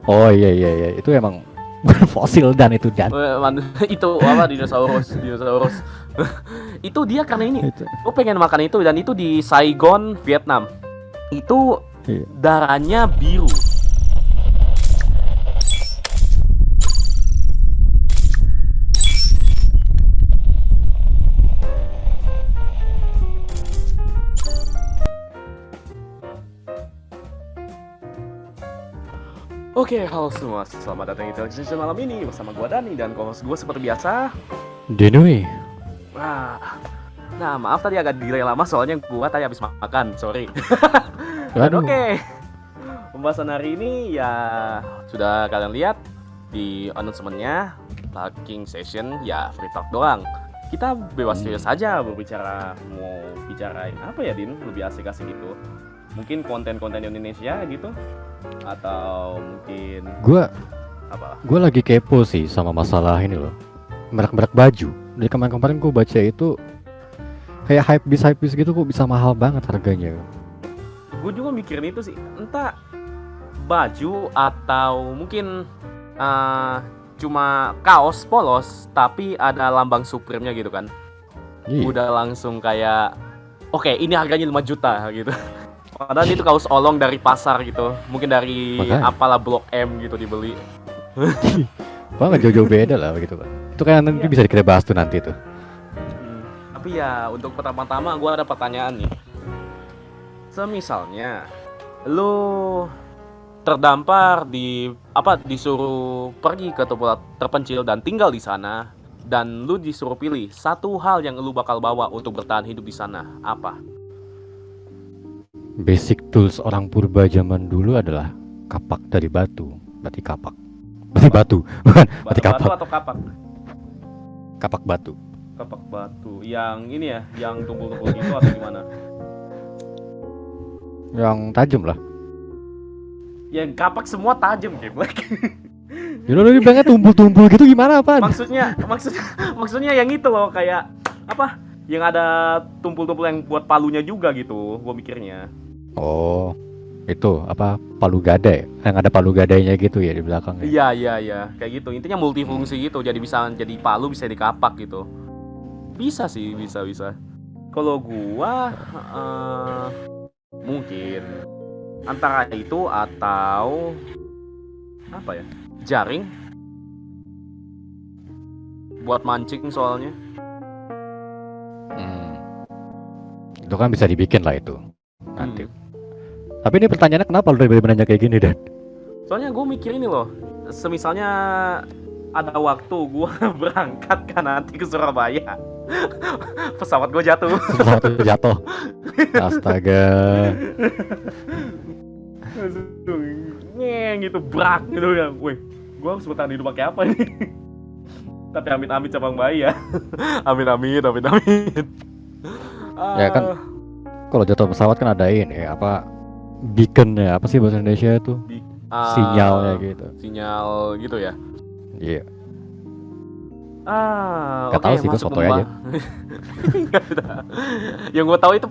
Oh iya iya iya, itu emang fosil dan itu dan. Itu apa, dinosaurus. Itu dia karena ini. Itu. Gue pengen makan itu, dan itu di Saigon, Vietnam. Itu Iya. darahnya biru. Oke, halo semua. Selamat datang di Intelligence malam ini bersama gua Dani dan co-host gua seperti biasa. Denui. Nah, maaf tadi agak delay lama soalnya gua tadi habis makan, sorry. Dan Waduh. oke. Pembahasan hari ini ya sudah kalian lihat di announcement-nya, talking session ya free talk doang. Kita bebas saja berbicara, mau bicarain apa ya, Din? Lebih asik-asik gitu. Mungkin konten-konten Indonesia gitu, atau mungkin apa? Gue lagi kepo sih sama masalah ini loh, merek-merek baju. Dari kemarin-kemarin gue baca itu kayak hypebeast gitu, kok bisa mahal banget harganya. Gue juga mikirin itu sih, entah baju atau mungkin cuma kaos polos tapi ada lambang Supreme-nya gitu kan. Iya. Udah langsung kayak oke, ini harganya 5 juta gitu. Padahal itu kaos olong dari pasar gitu, mungkin dari Makanya. apalah Blok M gitu dibeli. Wah, nggak jauh-jauh beda lah begitu kan. Itu kan nanti bisa kita bahas tuh nanti tuh. Tapi ya untuk pertama-tama gue ada pertanyaan nih. Semisalnya lu terdampar disuruh pergi ke tempat terpencil dan tinggal di sana, dan lu disuruh pilih satu hal yang lu bakal bawa untuk bertahan hidup di sana, apa? Basic tools orang purba zaman dulu adalah kapak dari batu. Berarti kapak. Berarti batu. Bukan, berarti kapak. Batu atau kapak? Kapak batu. Kapak batu. Yang ini ya, yang tumpul-tumpul gitu atau gimana? Yang tajam lah. Yang kapak semua tajam, geblek. Ya lu bilangnya tumpul-tumpul gitu gimana apaan? Maksudnya yang itu loh, kayak apa? Yang ada tumpul-tumpul yang buat palunya juga gitu, gua mikirnya. Oh, itu apa, palu gadai? Yang ada palu gadainya gitu ya di belakangnya. Iya, kayak gitu. Intinya multifungsi gitu, jadi bisa jadi palu, bisa di kapak gitu. Bisa sih, bisa. Kalau gua mungkin antara itu atau apa ya? Jaring buat mancing soalnya. Itu kan bisa dibikin lah itu nanti. Tapi ini pertanyaannya kenapa lu dari nanya kayak gini, Dan? Soalnya gue mikir ini loh, semisalnya ada waktu gue berangkat kan nanti ke Surabaya, pesawat gue jatuh. Pesawat itu jatuh. Astaga. Ngeng gitu, brak gitu kan. Wih, gue harus bertahan hidup pakai apa ini? Tapi amit-amit cabang bayi ya. Amit-amit. Ya kan, kalau jatuh pesawat kan ada ini apa, beacon ya, apa sih bahasa Indonesia itu? Sinyalnya gitu. Sinyal gitu ya. Iya. Gak tahu sih, gue sotoy aja. Yang gue tahu itu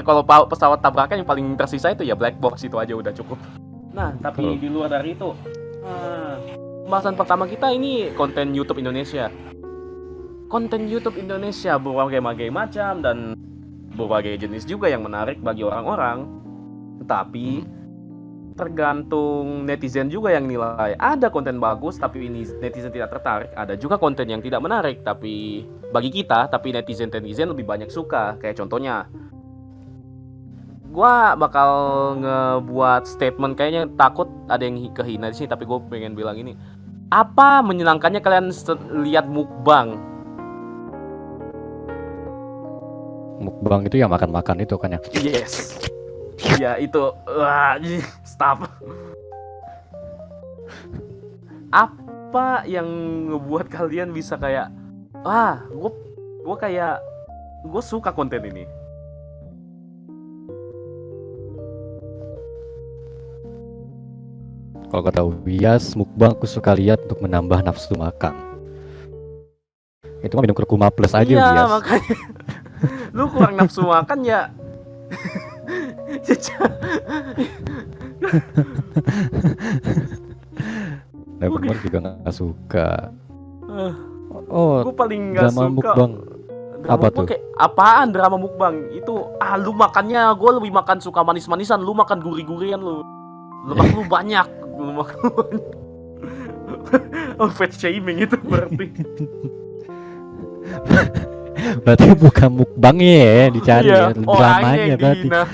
kalau pesawat tabrakan yang paling tersisa itu ya black box, itu aja udah cukup. Nah, tapi di luar dari itu, pembahasan pertama kita ini konten YouTube Indonesia. Konten YouTube Indonesia berbagai macam dan berbagai jenis juga yang menarik bagi orang-orang. Tetapi tergantung netizen juga yang nilai. Ada konten bagus tapi ini netizen tidak tertarik. Ada juga konten yang tidak menarik tapi bagi kita, tapi netizen lebih banyak suka. Kayak contohnya, gua bakal ngebuat statement, kayaknya takut ada yang kehina di sini, tapi gue pengen bilang ini. Apa menyenangkannya kalian lihat mukbang? Mukbang itu ya makan-makan itu kan ya. Yes. Ya itu. Stop. Apa yang ngebuat kalian bisa kayak gue suka konten ini? Kalau kata Wias, mukbang aku suka lihat untuk menambah nafsu makan. Itu mah minum kurkuma plus aja, Wias. Iya, Wias. makanya lu kurang nafsu makan ya. Nevermind juga nggak suka. Eh, Oh, gue paling nggak drama suka mukbang. drama Apa mukbang tuh? kayak apaan drama mukbang itu. Lu makannya, gue lebih makan suka manis-manisan, lu makan gurih-gurian lu. Lemak lu banyak, lemak lu banyak. Oh, fat shaming itu berarti. Berarti bukan mukbangnya ya dicari Iya, ya, orangnya dramanya yang berarti. dihina.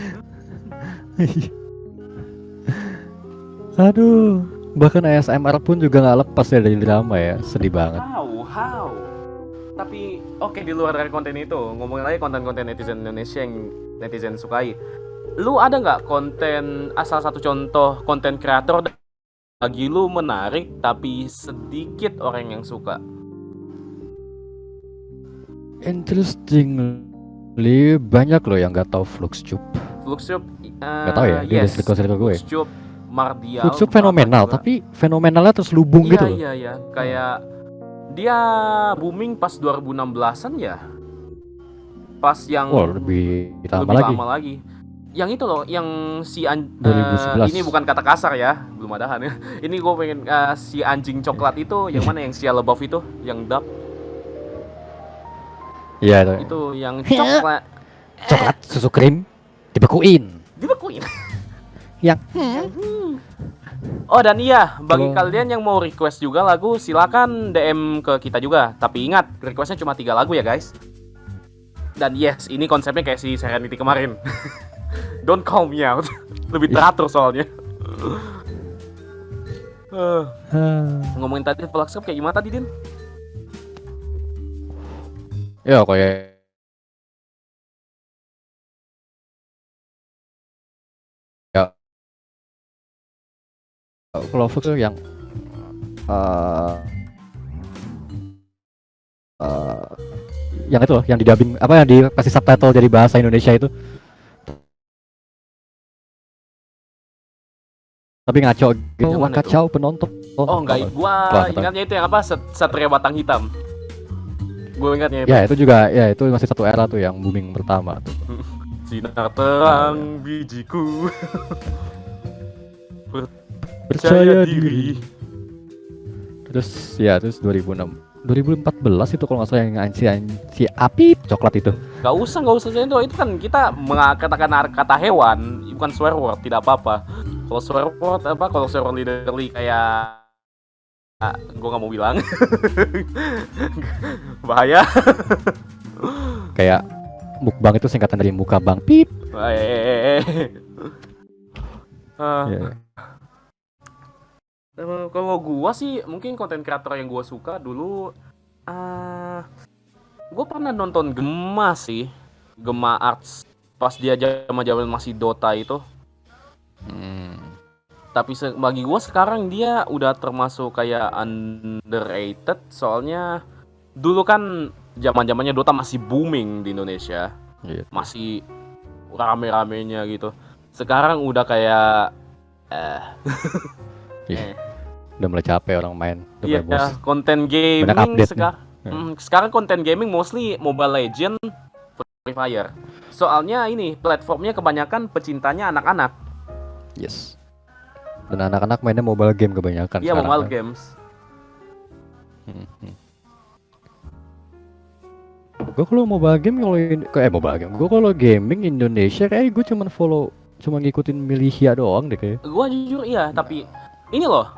Aduh, bahkan ASMR pun juga nggak lepas ya dari drama ya, sedih banget. How? Tapi oke, di luar dari konten itu, ngomongin lagi konten-konten netizen Indonesia yang netizen sukai. Lu ada nggak konten, asal satu contoh konten kreator bagi lu menarik tapi sedikit orang yang suka? Interestingly banyak loh yang nggak tahu Fluxtube. Fluxtube, Nggak tahu ya, dia yes. dari circle gue. Fluxtube, Mardial. Fluxtube fenomenal, juga. tapi fenomenalnya terus lubung gitu loh. Iya. Kayak dia booming pas 2016-an ya. Pas yang Lebih lama lagi. Yang itu loh, yang si 2011. ini bukan kata kasar ya, belum adahan ya. Ini gue pengen si anjing coklat itu, yang mana yang si LeBuff itu, yang dub. Iya Itu yang coklat. Coklat susu krim dibekuin. Dibekuin. Yang Oh, dan iya, bagi Kalau- kalian yang mau request juga lagu, silakan DM ke kita juga. Tapi ingat, requestnya cuma 3 lagu ya guys. Dan yes, ini konsepnya kayak si Serenity kemarin. Don't call me out. Lebih teratur soalnya. Ngomongin tadi Fluxtube kayak gimana tadi, Din? Ya kayak ya kalau Flux tuh yang yang itu loh, yang didubbing apa yang dikasih subtitle jadi bahasa Indonesia itu. Tapi ngaco gitu, Yang wah mana kacau penonton. Oh enggak, gua ingatnya itu yang apa? Satria Batang Hitam. Gue ingatnya itu. Ya itu juga, ya itu masih satu era tuh yang booming pertama tuh. Sinar terang bijiku. Percaya diri. Terus 2006 2014 itu kalau nggak salah yang si api coklat itu. Gak usah itu kan kita mengatakan kata hewan, bukan swear word, tidak apa-apa. Kalau swear word kalau swear word literally kayak gue nggak mau bilang. Bahaya. Kayak mukbang itu singkatan dari muka bang pip. Yeah. Kalau gua sih mungkin konten kreator yang gua suka dulu, gua pernah nonton Gema sih, Gema Arts pas dia zaman masih Dota itu. Tapi bagi gua sekarang dia udah termasuk kayak underrated, soalnya dulu kan zamannya Dota masih booming di Indonesia, masih rame-ramenya gitu. Sekarang udah kayak udah mulai capek orang main. Iya, konten gaming sekarang konten gaming mostly Mobile Legend, Free Fire. Soalnya ini platformnya kebanyakan pecintanya anak-anak. Yes. Dan anak-anak mainnya mobile game kebanyakan. Iya, mobile games. Gue kalau mobile game gue kalau gaming Indonesia kayak gue cuma ngikutin Militia doang deh kayak. Gue jujur iya, tapi ini loh,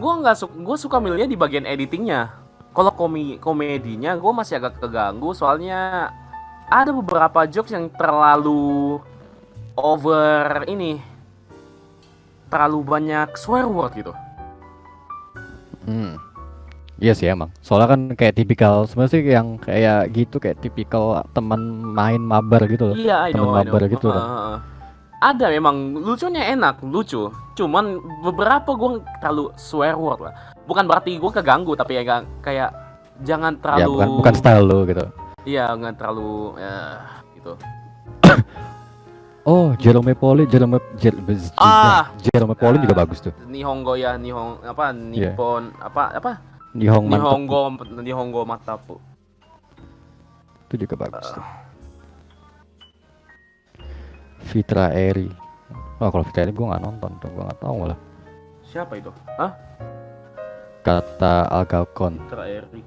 gue suka milihnya di bagian editingnya. Kalau komedinya gue masih agak keganggu, soalnya ada beberapa jokes yang terlalu over ini, terlalu banyak swear word gitu. Iya sih emang. Soalnya kan kayak tipikal sebenarnya sih yang kayak gitu, kayak tipikal teman main mabar gitu loh. Iya, I know. Mabar gitu kan. Ada memang lucunya enak, lucu. Cuman beberapa gue terlalu swear word lah. Bukan berarti gue keganggu, tapi ya kayak jangan terlalu. Ya bukan style lo gitu. Iya, nggak terlalu gitu. Oh, Jerome Pauline juga bagus tuh. Nihongo ya, Nippon apa? Nihongo Matapu. Itu juga bagus tuh. Fitra Eri. Oh, kalau Fitra Eri gue nggak nonton tuh, gue nggak tahu malah. Siapa itu? Hah? kata Algalcon. Fitra Eri.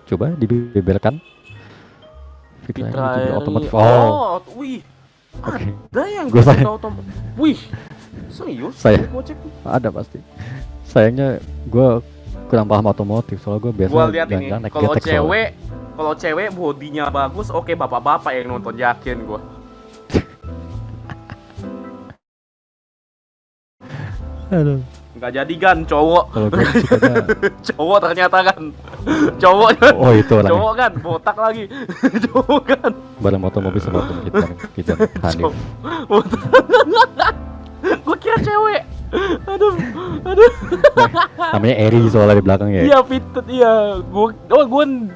Coba dibeberkan. Fitra Fitra youtuber Eri. otomotif. Wih. Oke. Ada yang Gua youtuber saya- otomotif. Wih. Serius? Saya- Gua cek. Ada pasti. Sayangnya gue kurang paham otomotif, soalnya gue biasa Gua lihat ini. jalan-jalan naik Kalau getek soalnya. cewek bodinya bagus, oke bapak-bapak yang nonton, yakin gua. Aduh. Nggak jadi kan cowok. Kalau gue sukanya, Cowok ternyata kan. Cowok kan. oh itu orangnya. Cowok kan, botak lagi. Cowok kan. Bareng motor-mobil sama temen kita Hanif. Gue kira cewek. Aduh. Namanya Eri soalnya di belakang ya. Iya Fitri, iya. Gue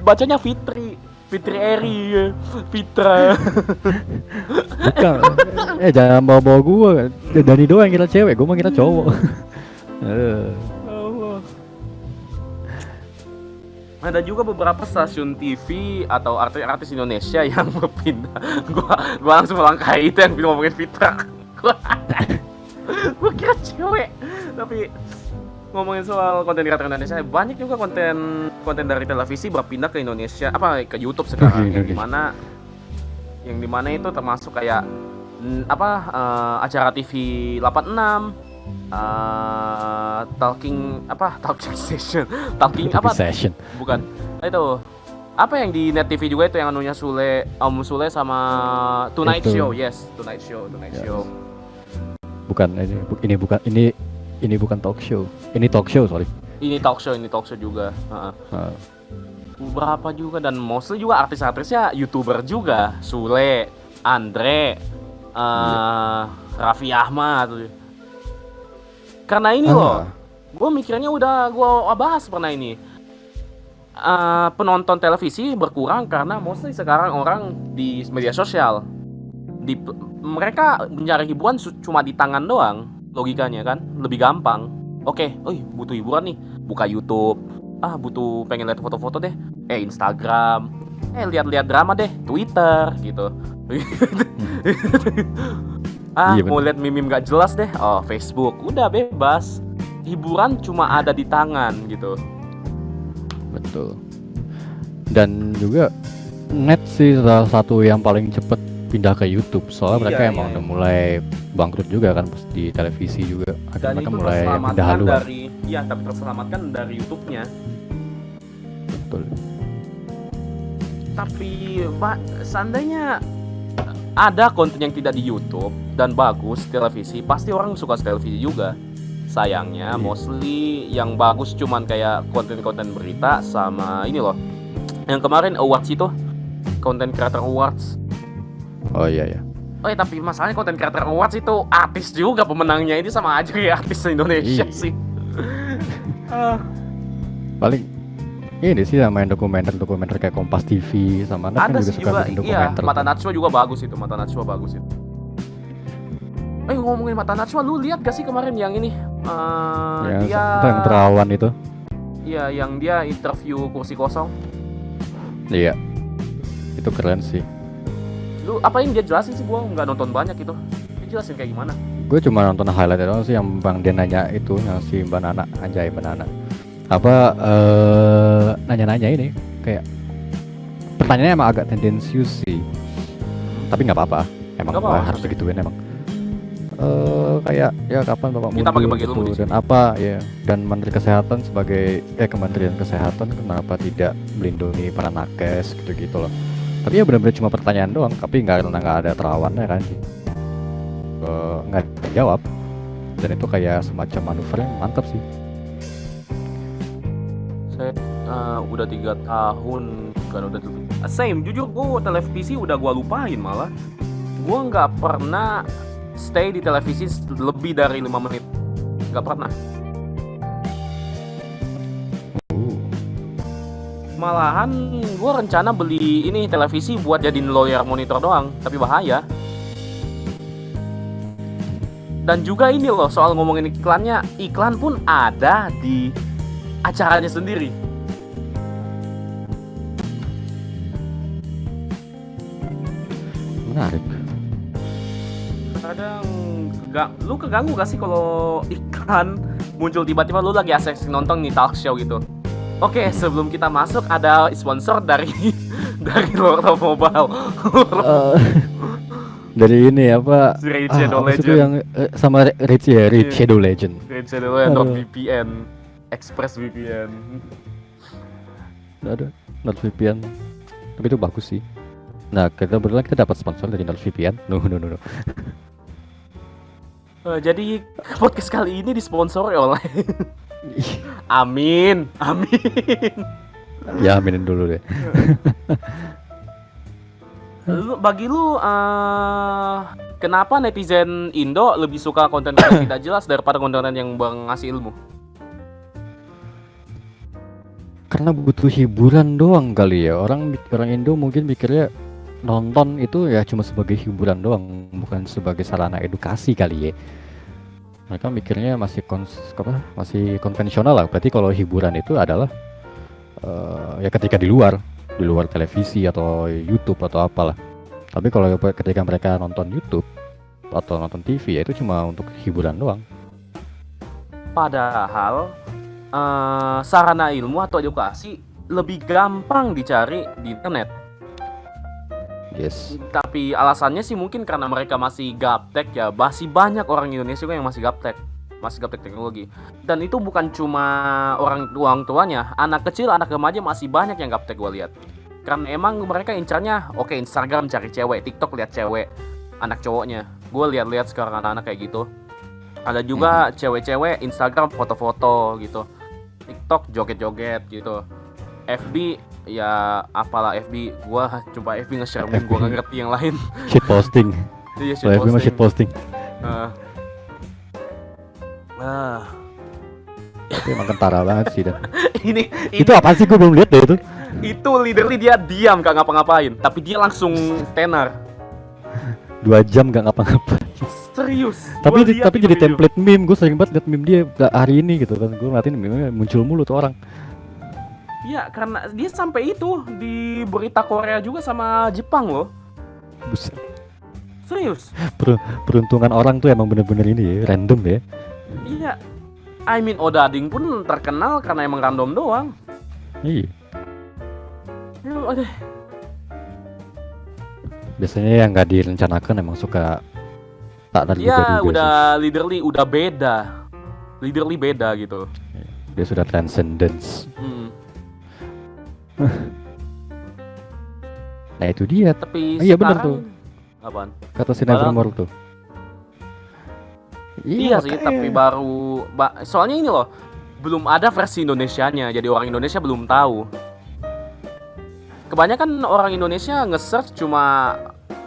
bacanya Fitri. Fitri Eri, ya. Fitra. Bukan. Jangan bawa-bawa gue. Dani doang yang kira cewek, gue mah kira cowok. Allah. Ada juga beberapa stasiun TV atau artis Indonesia yang berpindah. Gua langsung melangkahi itu yang ngomongin Fitra. Gua kira cewek. Tapi ngomongin soal konten kreator Indonesia, banyak juga konten dari televisi berpindah ke Indonesia, ke YouTube sekarang, yang dimana itu termasuk kayak acara TV 86, talking station, Session. bukan itu apa yang di Net TV juga itu yang anunya Om Sule sama Tonight Itu. Show. Tonight Show. Bukan ini bukan talk show. Ini talk show, sorry. Ini talk show juga. Beberapa juga, dan mostly juga artis-artisnya YouTuber juga. Sule, Andre, Raffi Ahmad. Karena ini loh, gue mikirnya udah gue bahas pernah ini. Penonton televisi berkurang karena mostly sekarang orang di media sosial. Mereka mencari hiburan cuma di tangan doang, logikanya kan, lebih gampang. Oke, butuh hiburan nih, buka YouTube. Butuh pengen lihat foto-foto deh, Instagram. Lihat-lihat drama deh, Twitter gitu. Iya, Mau lihat meme gak jelas deh, Facebook. Udah bebas. Hiburan cuma ada di tangan gitu. Betul. Dan juga Net sih salah satu yang paling cepet pindah ke YouTube. Soalnya mereka emang udah mulai bangkrut juga kan pas di televisi juga. Dan Mereka itu mulai pindah terselamatkan haluan. tapi terselamatkan dari YouTube-nya. Betul. Tapi seandainya ada konten yang tidak di YouTube dan bagus televisi, pasti orang suka televisi juga. Sayangnya mostly yang bagus cuman kayak konten-konten berita sama ini loh. Yang kemarin awards itu, Content Creator Awards. Oh iya. Tapi masalahnya Content Creator Awards itu artis juga pemenangnya, ini sama aja kayak artis Indonesia sih. Paling ini sih main dokumenter kayak Kompas TV sama Net Ada kan sih juga juga, suka bikin iya, dokumenter. Mata Najwa juga bagus itu, ngomongin Mata Najwa, lu lihat gak sih kemarin yang ini? Yang terawan itu. Iya, yang dia interview kursi kosong. Iya. Itu keren sih. Lu apa yang dia jelasin sih, gua nggak nonton banyak itu. Dia jelasin kayak gimana? Gue cuma nonton highlight doang sih, yang Bang Den nanya itu, yang si Mbak Nana, anjay Mbak Nana. Nanya-nanya ini kayak pertanyaannya emang agak tendensius sih. Tapi nggak apa-apa. Emang Nggak apa-apa, harus digituin emang. Kayak ya kapan Bapak Kita mundur bagi-bagi gitu, ilmu di dan apa ya, dan Menteri Kesehatan sebagai Kementerian Kesehatan kenapa tidak melindungi para nakes gitu-gitu loh. Tapi ya benar-benar cuma pertanyaan doang, tapi nggak ada terawannya kan. Nggak dijawab, dan itu kayak semacam manuver yang mantap sih. Saya udah 3 tahun kan udah same. Jujur gua televisi udah gua lupain malah. Gua nggak pernah stay di televisi lebih dari 5 menit. Nggak pernah. Malahan gue rencana beli ini televisi buat jadiin layar monitor doang, tapi bahaya. Dan juga ini loh, soal ngomongin iklannya, iklan pun ada di acaranya sendiri. Menarik. Kadang lu keganggu gak sih kalau iklan muncul tiba-tiba lu lagi asik nonton nih talk show gitu. Oke, sebelum kita masuk ada sponsor dari dari Lord of Mobile. Eh, dari ini apa? Raid Shadow Apa sih itu Legend. yang sama Raid ya, Raid Iya. Shadow Legend. Raid Shadow Legend, Aduh. NordVPN, Express VPN. Ada NordVPN. Tapi itu bagus sih. Nah, kebetulan kita dapat sponsor dari NordVPN. No. Jadi podcast kali ini disponsori oleh Amin. Ya, aminin dulu deh. Bagi lu kenapa netizen Indo lebih suka konten-konten tidak jelas daripada konten yang ngasih ilmu? Karena butuh hiburan doang kali ya. Orang Indo mungkin mikirnya nonton itu ya cuma sebagai hiburan doang, bukan sebagai sarana edukasi kali ya. Mereka mikirnya masih konvensional lah. Berarti kalau hiburan itu adalah ya ketika di luar televisi atau YouTube atau apalah. Tapi kalau ketika mereka nonton YouTube atau nonton TV ya itu cuma untuk hiburan doang. Padahal sarana ilmu atau edukasi lebih gampang dicari di internet. Yes. Tapi alasannya sih mungkin karena mereka masih gaptek ya. Masih banyak orang Indonesia yang masih gaptek teknologi. Dan itu bukan cuma orang tuanya, anak kecil, anak remaja masih banyak yang gaptek gue lihat. Karena emang mereka incarnya oke, Instagram cari cewek, TikTok lihat cewek, anak cowoknya. Gue lihat sekarang anak-anak kayak gitu. Ada juga cewek-cewek Instagram foto-foto gitu. TikTok joget-joget gitu. FB ya apalah FB, gua coba FB nge-share meme, gua gak ngerti yang lain. Shit posting. Iya, Kalau FB mah shit posting. Tapi emang kentara banget sih dan. ini Itu apa sih, gue belum lihat deh itu. itu literally dia diam gak ngapa-ngapain, tapi dia langsung tenar. 2 jam gak ngapa-ngapain. Serius. Tapi Gua lihat itu jadi video. template meme, gue sering banget liat meme dia hari ini gitu kan. Gue ngeliatin meme muncul mulu tuh orang. Iya, karena dia sampai itu di berita Korea juga sama Jepang loh. Buset. Serius. Peruntungan orang tuh emang bener-bener ini ya, random ya. Iya. I mean Odading pun terkenal karena emang random doang. Iya. Aduh. Biasanya yang nggak direncanakan emang suka tak terduga Ya juga udah sih. literally beda gitu. Dia sudah transcendence. Nah itu dia. Tapi Iya bener tuh. Apaan? Kata si Nevermore tuh. Iya sih, tapi baru soalnya ini loh, belum ada versi Indonesianya, jadi orang Indonesia belum tahu. Kebanyakan orang Indonesia nge-search cuma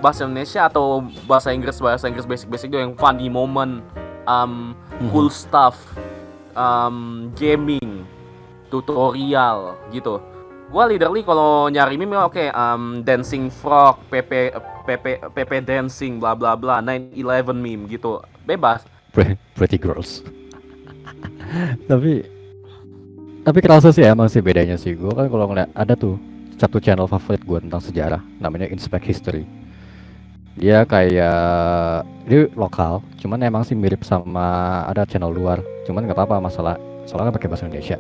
bahasa Indonesia atau bahasa Inggris basic doang, yang funny moment, cool stuff, gaming, tutorial gitu. Gua literally kalau nyari meme dancing frog, PP dancing bla bla bla, 9/11 meme gitu. Bebas. Pretty girls. tapi kerasa sih emang sih bedanya sih. Gue kan kalau ngeliat ada tuh satu channel favorit gue tentang sejarah, namanya Inspect History. Dia lokal, cuman emang sih mirip sama ada channel luar. Cuman nggak apa-apa soalnya pakai bahasa Indonesia.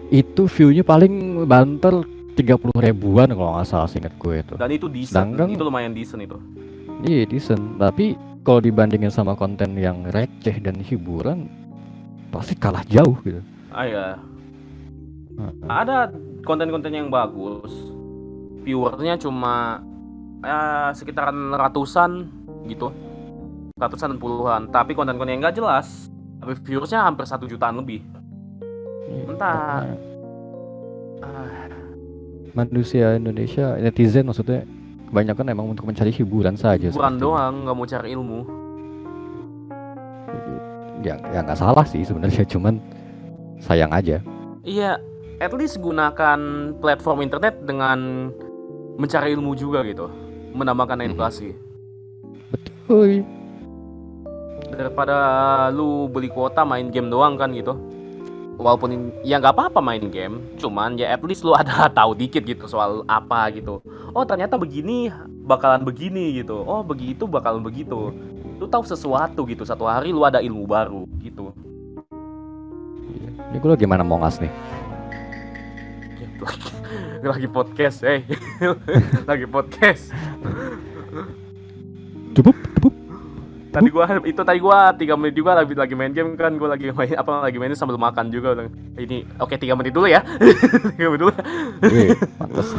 Itu view-nya paling banter 30 ribuan kalau nggak salah, seingat gue itu. Dan itu decent, itu lumayan decent itu. Iya decent, tapi kalau dibandingin sama konten yang receh dan hiburan pasti kalah jauh gitu. Iya. Ada konten-konten yang bagus, viewersnya cuma sekitaran ratusan gitu, ratusan dan puluhan. Tapi konten-konten yang nggak jelas, tapi viewersnya hampir 1 jutaan lebih. Entah. Manusia Indonesia, netizen maksudnya, kebanyakan emang untuk mencari hiburan saja. Hiburan doang, nggak mau cari ilmu. Ya nggak salah sih sebenarnya, cuman sayang aja. Iya, at least gunakan platform internet dengan mencari ilmu juga gitu, menambahkan edukasi. Betul. Daripada lu beli kuota main game doang kan gitu. Walaupun ya nggak apa-apa main game, cuman ya at least lu ada tahu dikit gitu soal apa gitu. Oh ternyata begini bakalan begini gitu. Oh begitu bakalan begitu. lu tahu sesuatu gitu, satu hari lu ada ilmu baru gitu. Iya. Ini gue lagi mana Mongas nih. Lagi podcast, lagi podcast. Cukup. Tadi gua 3 menit juga lagi main game kan, gua lagi main sambil makan juga. Ini oke 3 menit dulu ya. 3 menit dulu. Pantas.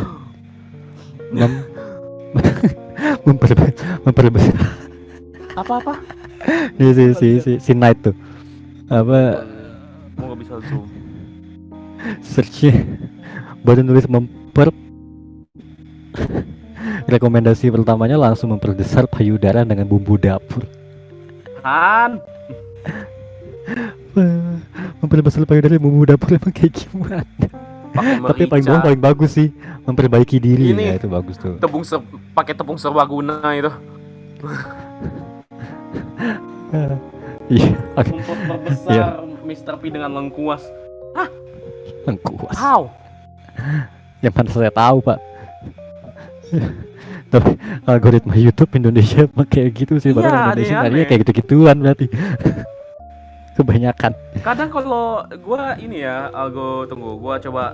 Memperbesar. Apa? Si Knight tuh. Apa Mau nggak bisa zoom. searchnya baru nulis rekomendasi pertamanya langsung memperbesar payudara dengan bumbu dapur. Han. Memperbesar payudara dengan bumbu dapur emang kayak gimana? Tapi paling bagus sih memperbaiki diri. Ini, ya itu bagus tuh. Pakai tepung serbaguna itu. Iya. Memperbesar Mr. P dengan lengkuas. Hah? Lengkuas. How? Yang mana saya tahu pak. Tapi algoritma YouTube Indonesia kayak gitu sih. Padahal Indonesia tadinya kayak gitu-gituan berarti. Kebanyakan. Kadang kalau gua ini ya, gua coba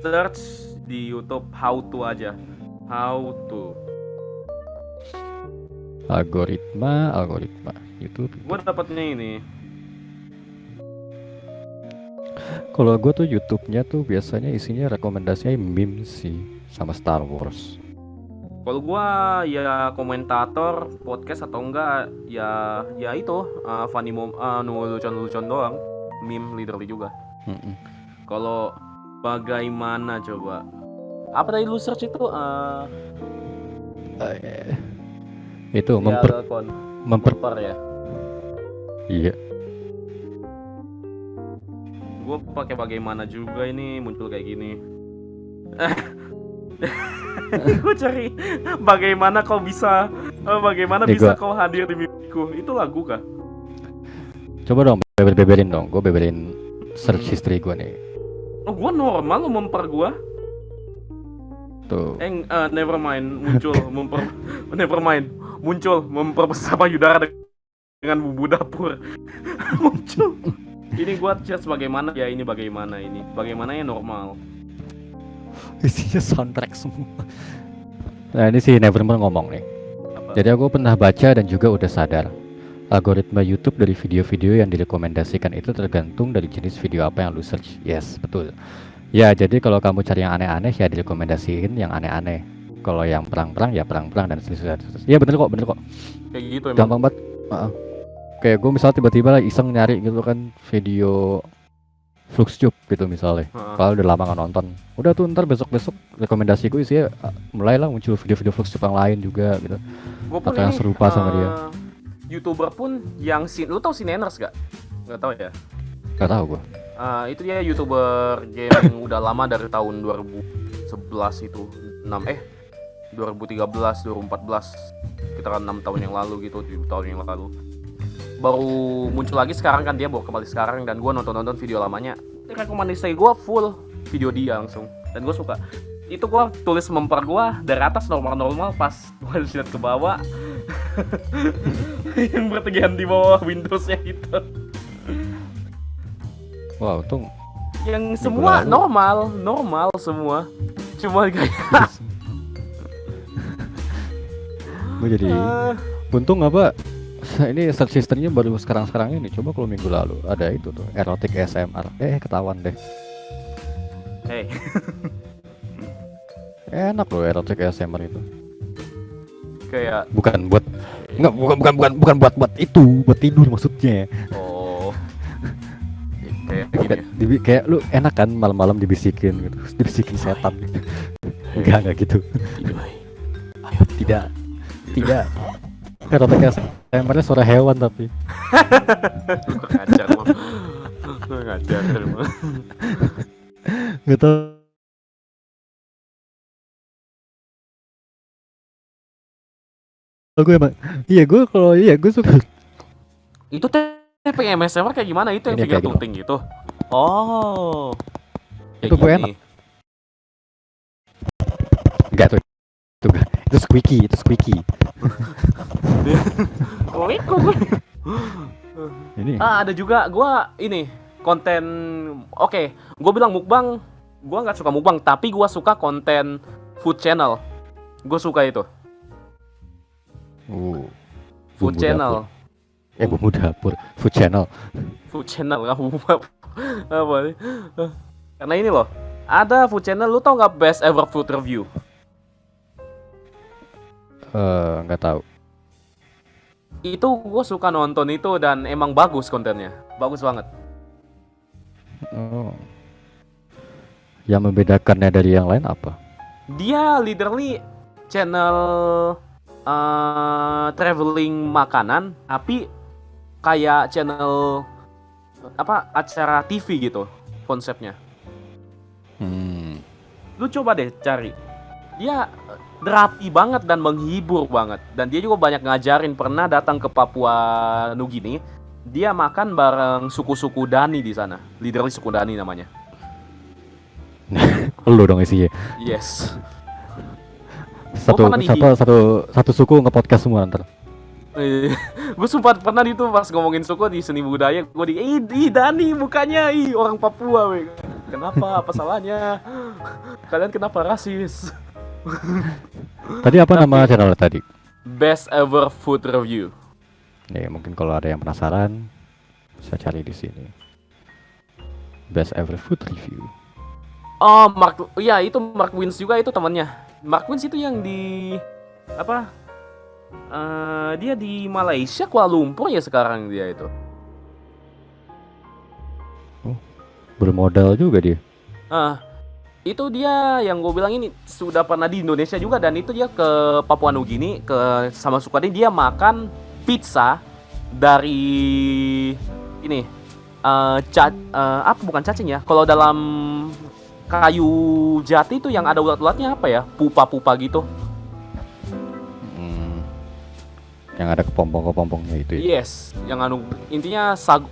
search di YouTube how to aja. How to. Algoritma YouTube. Gua dapatnya ini. Kalau gue tuh YouTube-nya tuh biasanya isinya rekomendasinya meme sih sama Star Wars. Kalau gua ya komentator podcast atau enggak ya itu funny lucu-lucuan doang, meme literally juga. Kalau bagaimana coba? Apa tadi lu search itu? Itu memper ya. Iya. Gue pakai bagaimana juga ini muncul kayak gini. Gue cari bagaimana kau bisa kau hadir di mimpiku. Itu lagu kah? Coba dong beberin dong. Gue beberin search history gue nih. Oh, gue normal lo memper gue. Tuh. Never mind muncul memperbesar payudara dengan bumbu dapur. Muncul. Ini gua chat bagaimana ya, ini bagaimana ya normal. Isinya soundtrack semua. Nah ini si Nevermore ngomong nih. Apa? Jadi aku pernah baca dan juga udah sadar algoritma YouTube dari video-video yang direkomendasikan itu tergantung dari jenis video apa yang lu search. Yes, betul. Ya jadi kalau kamu cari yang aneh-aneh ya direkomendasiin yang aneh-aneh. Kalau yang perang-perang ya perang-perang dan seterusnya. Iya bener kok. Kayak gitu emang. Gampang banget. Kayak gue misalnya tiba-tiba lah iseng nyari gitu kan video Fluxtube gitu misalnya. Kalau udah lama gak nonton, udah tuh ntar besok-besok rekomendasi gue isinya mulailah muncul video-video Fluxtube yang lain juga gitu. Atau yang serupa sama dia. YouTuber pun yang lu tau Sineners gak? Gak tau ya? Gak tau gue. Itu dia YouTuber game yang udah lama dari tahun 2011 itu 2013, 2014 kita kan 6 tahun yang lalu gitu, 7 tahun yang lalu baru muncul lagi sekarang kan, dia baru kembali sekarang dan gue nonton video lamanya. Rekomendasi gue full video dia langsung dan gue suka. Itu gue tulis memper gue dari atas normal pas gue lihat ke bawah yang bertegian di bawah Windowsnya itu. Wow, tuh yang semua normal semua, cuma kayak gue jadi untung apa ini search history-nya baru sekarang ini. Coba kalau minggu lalu ada itu tuh erotic ASMR. Ketahuan deh. Enak loh erotic ASMR itu. Kayak bukan buat itu, buat tidur maksudnya. Oh. Kayak gini. Kayak lu enak kan malam-malam dibisikin gitu. Dibisikin setan gitu. Enggak gitu. Ayo tidak. Erotik ASMR-nya suara hewan tapi. Ngajar emang. Gak tau. Gue emang, gue suka. Itu tapping MSMR kayak gimana? Itu yang figure tunting gitu. Oh. Itu gue enak. Enggak tuh. Itu squeaky. Ini Ada juga gua ini konten. Oke, gua bilang mukbang, gua nggak suka mukbang, tapi gua suka konten food channel. Gua suka itu. Food Bumbu channel. dapur. Bumbu dapur, food channel. Food channel kamu apa nih? Karena ini loh, ada food channel, lu tau nggak best ever food review? Nggak tahu. Itu gue suka nonton itu dan emang bagus kontennya, bagus banget. Oh. Yang membedakannya dari yang lain apa? Dia literally channel traveling makanan, tapi kayak channel apa acara TV gitu konsepnya. Lu coba deh cari. Dia rapi banget dan menghibur banget. Dan dia juga banyak ngajarin. Pernah datang ke Papua Nugini, dia makan bareng suku-suku Dani di sana. Literally suku Dani namanya. Lu dong isinya. Yes. Satu suku nge-podcast semua ntar. Gue sempat pernah itu pas ngomongin suku di seni budaya, gue Dani mukanya, orang Papua, we. Kenapa? Apa salahnya? Kalian kenapa rasis? Tadi apa nama channel tadi? Best ever food review. Ya mungkin kalau ada yang penasaran bisa cari di sini. Best ever food review. Oh, ya itu Mark Wins juga, itu temannya. Mark Wins itu yang di apa? Dia di Malaysia, Kuala Lumpur ya sekarang dia itu. Bermodal juga dia. Itu dia yang gue bilang ini sudah pernah di Indonesia juga, dan itu dia ke Papua Nugini ke sama Sukadi, dia makan pizza dari ini apa bukan cacing ya, kalau dalam kayu jati itu yang ada ulat-ulatnya apa ya, pupa-pupa gitu. Yang ada kepompong-kepompongnya itu ya? Yes, yang intinya sagu,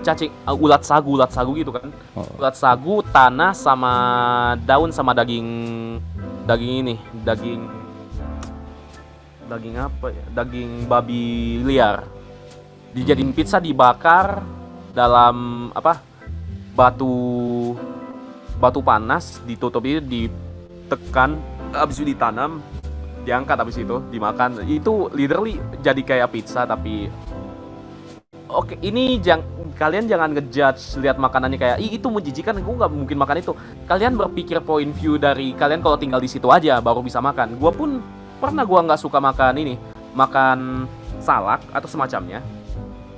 cacing, ulat sagu gitu kan. Ulat sagu, tanah sama daun sama daging apa ya? Daging babi liar. Dijadiin pizza, dibakar dalam apa? Batu panas, ditutup itu, ditekan, habis itu ditanam, diangkat, habis itu dimakan. Itu literally jadi kayak pizza. Tapi oke, ini kalian jangan ngejudge lihat makanannya kayak itu menjijikan, gue nggak mungkin makan itu. Kalian berpikir point view dari kalian kalau tinggal di situ aja baru bisa makan. Gue pun pernah nggak suka makan salak atau semacamnya.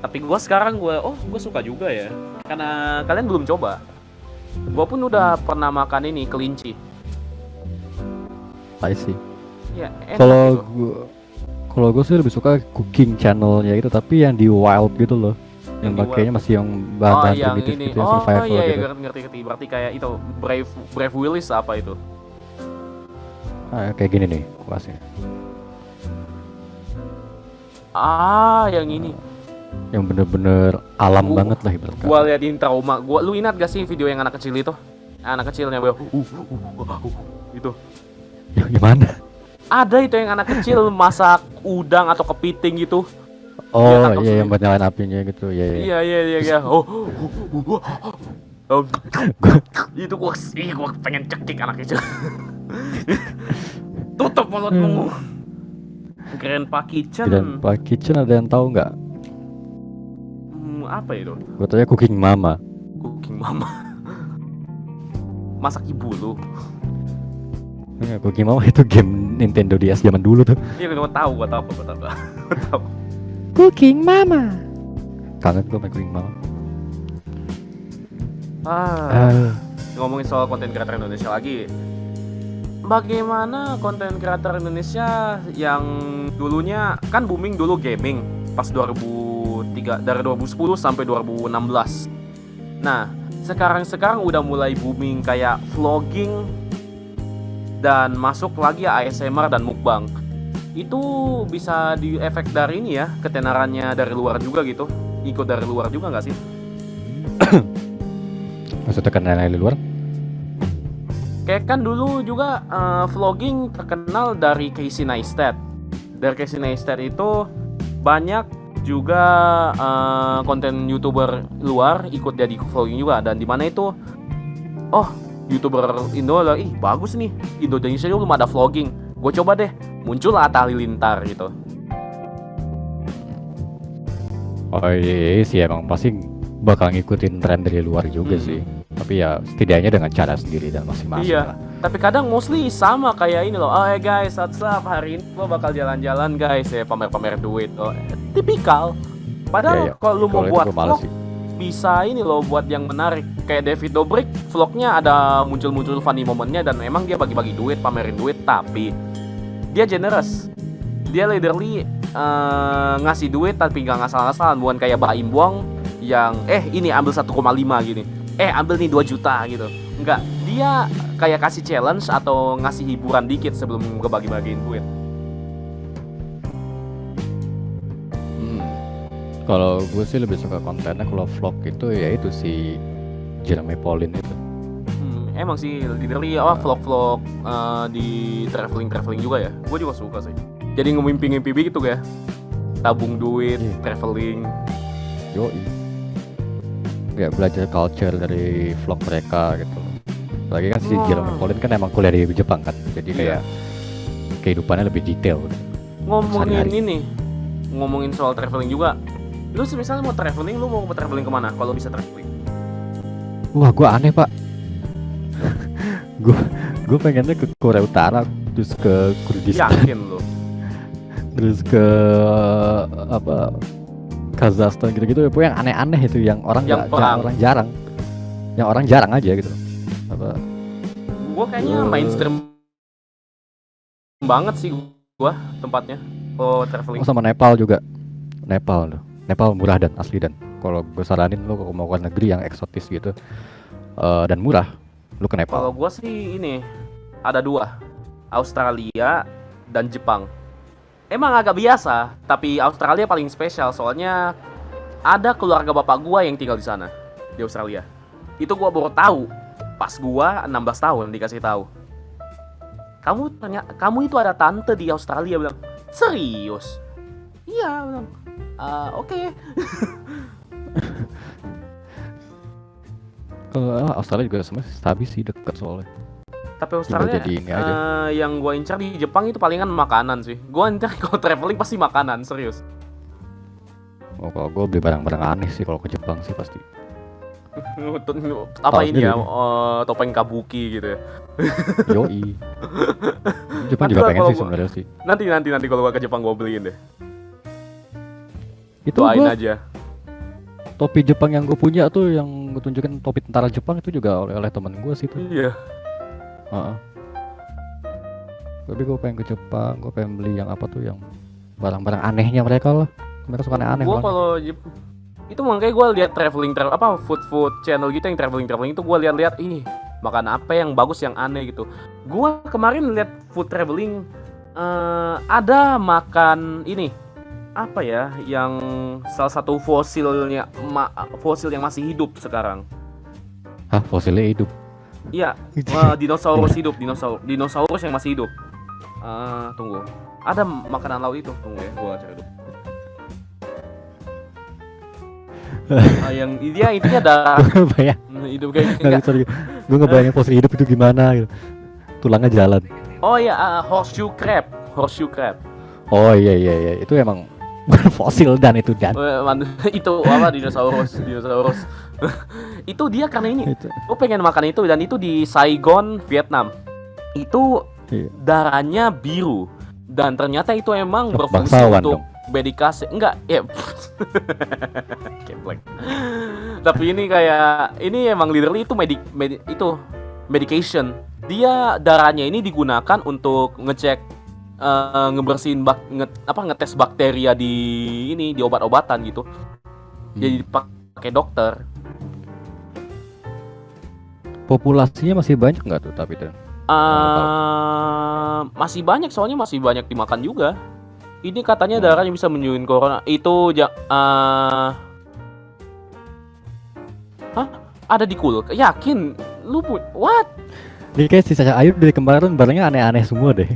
Tapi gue sekarang gue suka juga ya, karena kalian belum coba. Gue pun udah pernah makan ini kelinci. I see. Ya, kalau gue sih lebih suka cooking channelnya itu, tapi yang di wild gitu loh, yang pakainya masih yang bahan primitif gitu, yang survival gitu. Ngerti. Berarti kayak itu Brave Willis apa itu? Kayak gini nih kelasnya. Yang ini. Yang bener-bener alam banget lah ibaratnya. Gua liatin trauma. Lu ingat gak sih video yang anak kecil itu? Anak kecilnya itu. Yang gimana? Ada itu yang anak kecil masak udang atau kepiting gitu. Oh iya, yang buat nyalain apinya gitu. Iya. Itu gua pengen cekik anak kecil. Tutup mulutmu. Grandpa Kitchen ada yang tahu nggak? Apa itu? Gue tanya Cooking Mama. Masak ibu lu. Cooking Mama itu game Nintendo DS zaman dulu tuh. Iya, gue tahu. Cooking Mama. Kangen gue main Cooking Mama. Ngomongin soal konten kreator Indonesia lagi. Bagaimana konten kreator Indonesia yang dulunya kan booming dulu gaming pas 2003, dari 2010 sampai 2016. Nah, sekarang udah mulai booming kayak vlogging dan masuk lagi ASMR dan mukbang. Itu bisa diefek dari ini ya, ketenarannya dari luar juga gitu. Ikut dari luar juga nggak sih? Maksudnya ketenaran dari luar? Kayak kan dulu juga vlogging terkenal dari Casey Neistat. Dari Casey Neistat itu banyak juga konten YouTuber luar ikut jadi vlogging juga, dan di mana itu YouTuber Indo lah, bagus nih, Indonesia juga belum ada vlogging, gue coba deh, muncul Atta Halilintar gitu. Oh iya sih, emang pasti bakal ngikutin tren dari luar juga sih. Tapi ya setidaknya dengan cara sendiri dan masing-masing Iya. lah. Tapi kadang mostly sama kayak ini loh. Guys, what's up? Hari ini gua bakal jalan-jalan guys, ya pamer-pamer duit. Tipikal. Padahal kalau lu mau Kalau itu buat gua males vlog sih. bisa ini loh, buat yang menarik. Kayak David Dobrik, vlognya ada muncul-muncul funny momennya, dan memang dia bagi-bagi duit, pamerin duit, tapi dia generous. Dia literally ngasih duit tapi gak ngasal-ngasalan, bukan kayak Baim Buang yang ini ambil 1,5 gini, ambil nih 2 juta gitu. Enggak, dia kayak kasih challenge atau ngasih hiburan dikit sebelum ngebagi-bagiin duit. Kalau gue sih lebih suka kontennya kalau vlog itu ya itu si Jeremy Pauline itu. Emang sih literally vlog-vlog di traveling juga ya. Gue juga suka sih. Jadi ngimpi-ngimpi gitu ya. Tabung duit, traveling. Yoi. Ya belajar culture dari vlog mereka gitu. Lagi kan si Jeremy Pauline kan emang kuliah di Jepang kan. Jadi kayak kehidupannya lebih detail gitu. Ngomongin soal traveling juga. Lu misalnya mau traveling, lu mau traveling kemana kalau bisa traveling? Wah, gue aneh pak. gue pengennya ke Korea Utara, terus ke Kurdistan. Yakin lu? Terus ke Kazakhstan gitu-gitu. Pokoknya yang aneh-aneh itu, yang orang jarang. Yang orang jarang aja gitu. Gue kayaknya mainstream banget sih gue tempatnya traveling. Sama Nepal juga. Nepal murah dan asli, dan kalau gue saranin lo kalau mau ke negeri yang eksotis gitu dan murah, lu ke Nepal. Kalau gue sih ini ada 2, Australia dan Jepang. Emang agak biasa, tapi Australia paling spesial soalnya ada keluarga bapak gue yang tinggal di sana, di Australia. Itu gue baru tahu pas gue 16 tahun dikasih tahu. Kamu itu ada tante di Australia, bilang. Serius? Iya, bilang. Oke. Kalau Australia juga sama stabil sih, dekat soalnya. Tapi Australia jadi ini aja. Yang gue incar di Jepang itu palingan makanan sih. Gue incar kalau traveling pasti makanan, serius. Kalau gue beli barang-barang aneh sih kalau ke Jepang sih pasti. Apa ini ya, topeng kabuki gitu ya. Yoi. Jepang juga pengen sih sebenarnya sih. Nanti kalau gue ke Jepang gue beliin deh. Itu doain aja. Topi Jepang yang gue punya tuh, yang gue tunjukin topi tentara Jepang itu juga oleh temen gue sih tuh. Iya. Tapi gue pengen ke Jepang, gue pengen beli yang apa tuh, yang barang-barang anehnya mereka lah. Mereka suka aneh-aneh. Gue kalau itu makanya gue lihat traveling food channel gitu yang traveling itu gue lihat makan apa yang bagus, yang aneh gitu. Gue kemarin lihat food traveling ada makan ini apa ya, yang salah satu fosil yang masih hidup sekarang. Hah, fosilnya hidup? Iya, dinosaurus hidup, dinosaurus yang masih hidup. Tunggu, ada makanan laut itu, tunggu ya, gue cari dulu. Yang dia intinya ada hidup kayak sorry. Gue ngebayangin fosil hidup itu gimana gitu. Tulangnya jalan. Oh iya, horseshoe crab. Oh iya, itu emang fosil dan itu itu apa, dinosaurus. Itu dia karena ini. Gue pengen makan itu, dan itu di Saigon, Vietnam. Itu darahnya biru, dan ternyata itu emang berfungsi untuk medikasi. Enggak, ya. Keblek. Tapi ini emang literally itu medication. Dia darahnya ini digunakan untuk ngecek ngebersihin ngetes bakteria di obat-obatan gitu. Jadi pakai dokter. Populasinya masih banyak nggak tuh tapi tuh? Masih banyak, soalnya masih banyak dimakan juga. Ini katanya darahnya bisa menyembuhkan corona. Itu ada di yakin? Lu what? Ini kayak sisa Ayu dari kemarin barangnya aneh-aneh semua deh.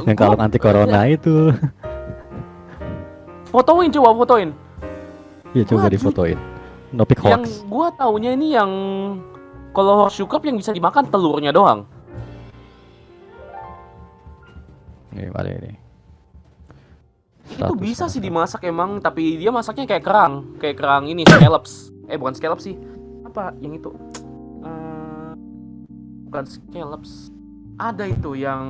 Yang kalau anti corona itu. Fotoin, coba fotoin. Iya, coba Wah, difotoin. No pic Yang hoax. gua taunya ini yang kalau horseshoe crab yang bisa dimakan telurnya doang. Nih, mana ini? Itu 100 bisa mana sih 100. dimasak emang, tapi dia masaknya kayak kerang ini scallops. Bukan scallops sih. Apa yang itu? Bukan scallops. Ada itu yang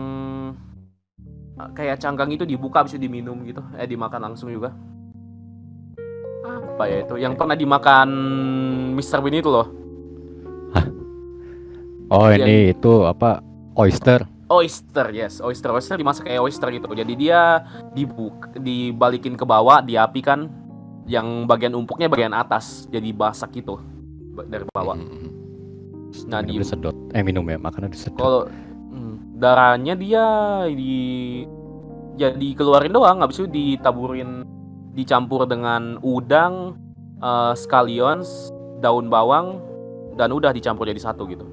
kayak cangkang itu dibuka habis itu diminum gitu. Dimakan langsung juga. Apa ya itu? Yang pernah dimakan Mr. Bean itu loh. Oh, Yang ini itu apa? Oyster. oyster, yes, oyster dimasak kayak oyster gitu. Jadi dia dibalikin ke bawah, diapikan, yang bagian umpuknya bagian atas, jadi basak gitu dari bawah. Nah, Minum disedot. Minum ya, makanan disedot. kalau darahnya dia jadi keluarin doang, habis itu dicampur dengan udang, scallions, daun bawang, dan udah dicampur jadi satu gitu.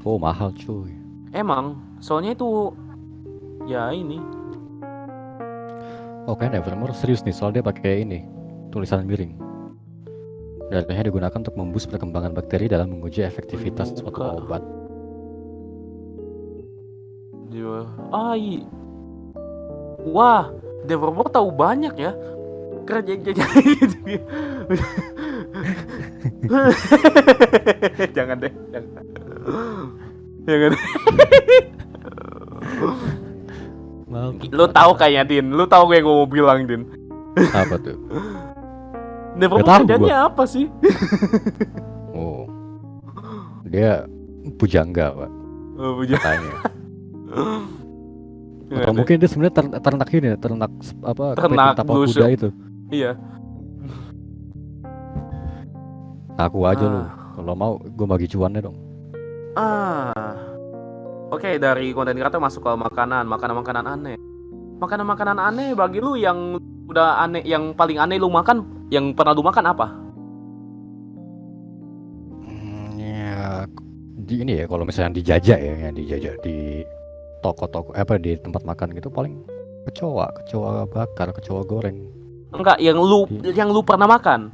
Oh, mahal cuy. Emang, soalnya itu ya ini. Oke, Nevermore serius nih, soal dia pakai ini tulisan miring. Darahnya digunakan untuk memboost perkembangan bakteri dalam menguji efektivitas suatu obat. Wah, Nevermore tahu banyak ya. Kerja gitu. Jangan deh, jangan. Lu tahu kayaknya Din, lu tahu kayak gue mau bilang Din. Apa tuh? Nevermore kerjanya apa sih? Oh, dia pujangga pak. Oh, pujangga. Atau mungkin dia sebenarnya ternak ini, ternak apa? Ternak tapal kuda itu. Iya. Aku aja lu, kalau mau gue bagi cuannya dong. Oke, dari konten kreator masuk ke makanan aneh. Makanan aneh bagi lu yang udah aneh, yang paling aneh lu makan, yang pernah lu makan apa? Ya, di ini ya, kalau misalnya dijajah ya, yang dijajah di toko-toko apa di tempat makan gitu paling kecoa bakar, kecoa goreng. Enggak, yang lu pernah makan.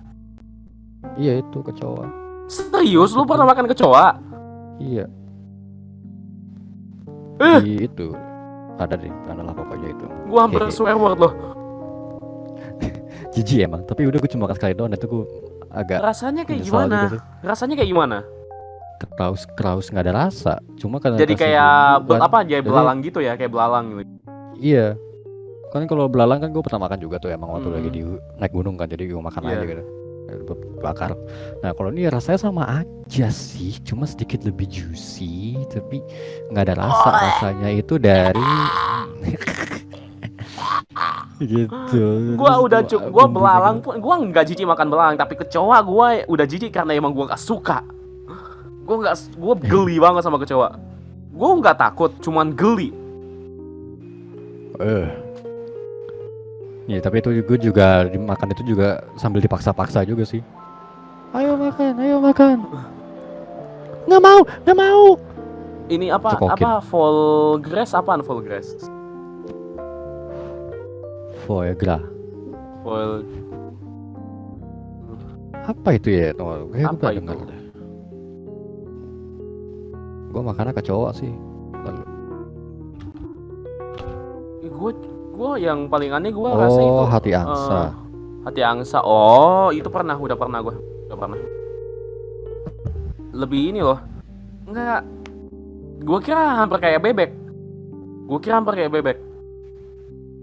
Iya, itu kecoa. Serius, lu pernah makan kecoa? Iya. Di itu ada deh, adalah pokoknya itu. Gua hampir swear word loh. Jijik emang, tapi udah gue cuma makan sekali doang, itu gue agak rasanya kayak gimana? Rasanya kayak gimana? Kraus nggak ada rasa, cuma kan jadi kayak apa aja belalang gitu ya, kayak belalang gitu. Iya, kan kalau belalang kan gue pernah makan juga tuh emang waktu lagi di naik gunung kan, jadi gue makan aja gitu, bakar. Nah kalau ini rasanya sama aja sih, cuma sedikit lebih juicy, tapi nggak ada rasanya itu dari gitu. Gua belalang pun gua nggak jijik makan belalang, tapi kecoa gua udah jijik karena emang gua nggak suka. Gua geli banget sama kecoa. Gua nggak takut, cuman geli. Ya tapi itu gue juga dimakan itu juga sambil dipaksa-paksa juga sih. Ayo makan. Nggak mau. Ini apa foie gras, apaan foie gras? Foie gras. Apa itu ya? Kayak gue pernah dengar. Gue makannya kecoa sih. Gue yang paling aneh gue rasa itu hati angsa. Hati angsa. Oh, itu udah pernah gue. Lebih ini loh. Enggak. Gue kira hampir kayak bebek.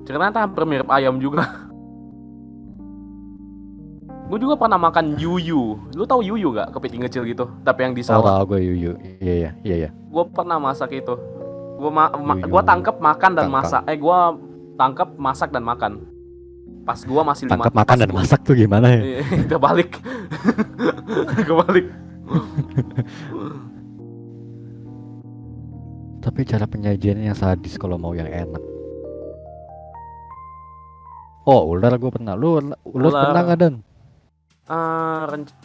Ternyata hampir mirip ayam juga. Gue juga pernah makan yuyu. Lu tahu yuyu gak? Kepiting kecil gitu, tapi yang di sawah. Tahu gue yuyu. Iya. Gue pernah masak itu. Gue tangkap, makan dan masak. Gue tangkap, masak dan makan. Pas gue masih tangkap, makan dan masak tuh gimana ya? Kebalik. Tapi cara penyajiannya yang sadis kalau mau yang enak. Oh, ular gue pernah. Ular pernah nggak, Dan?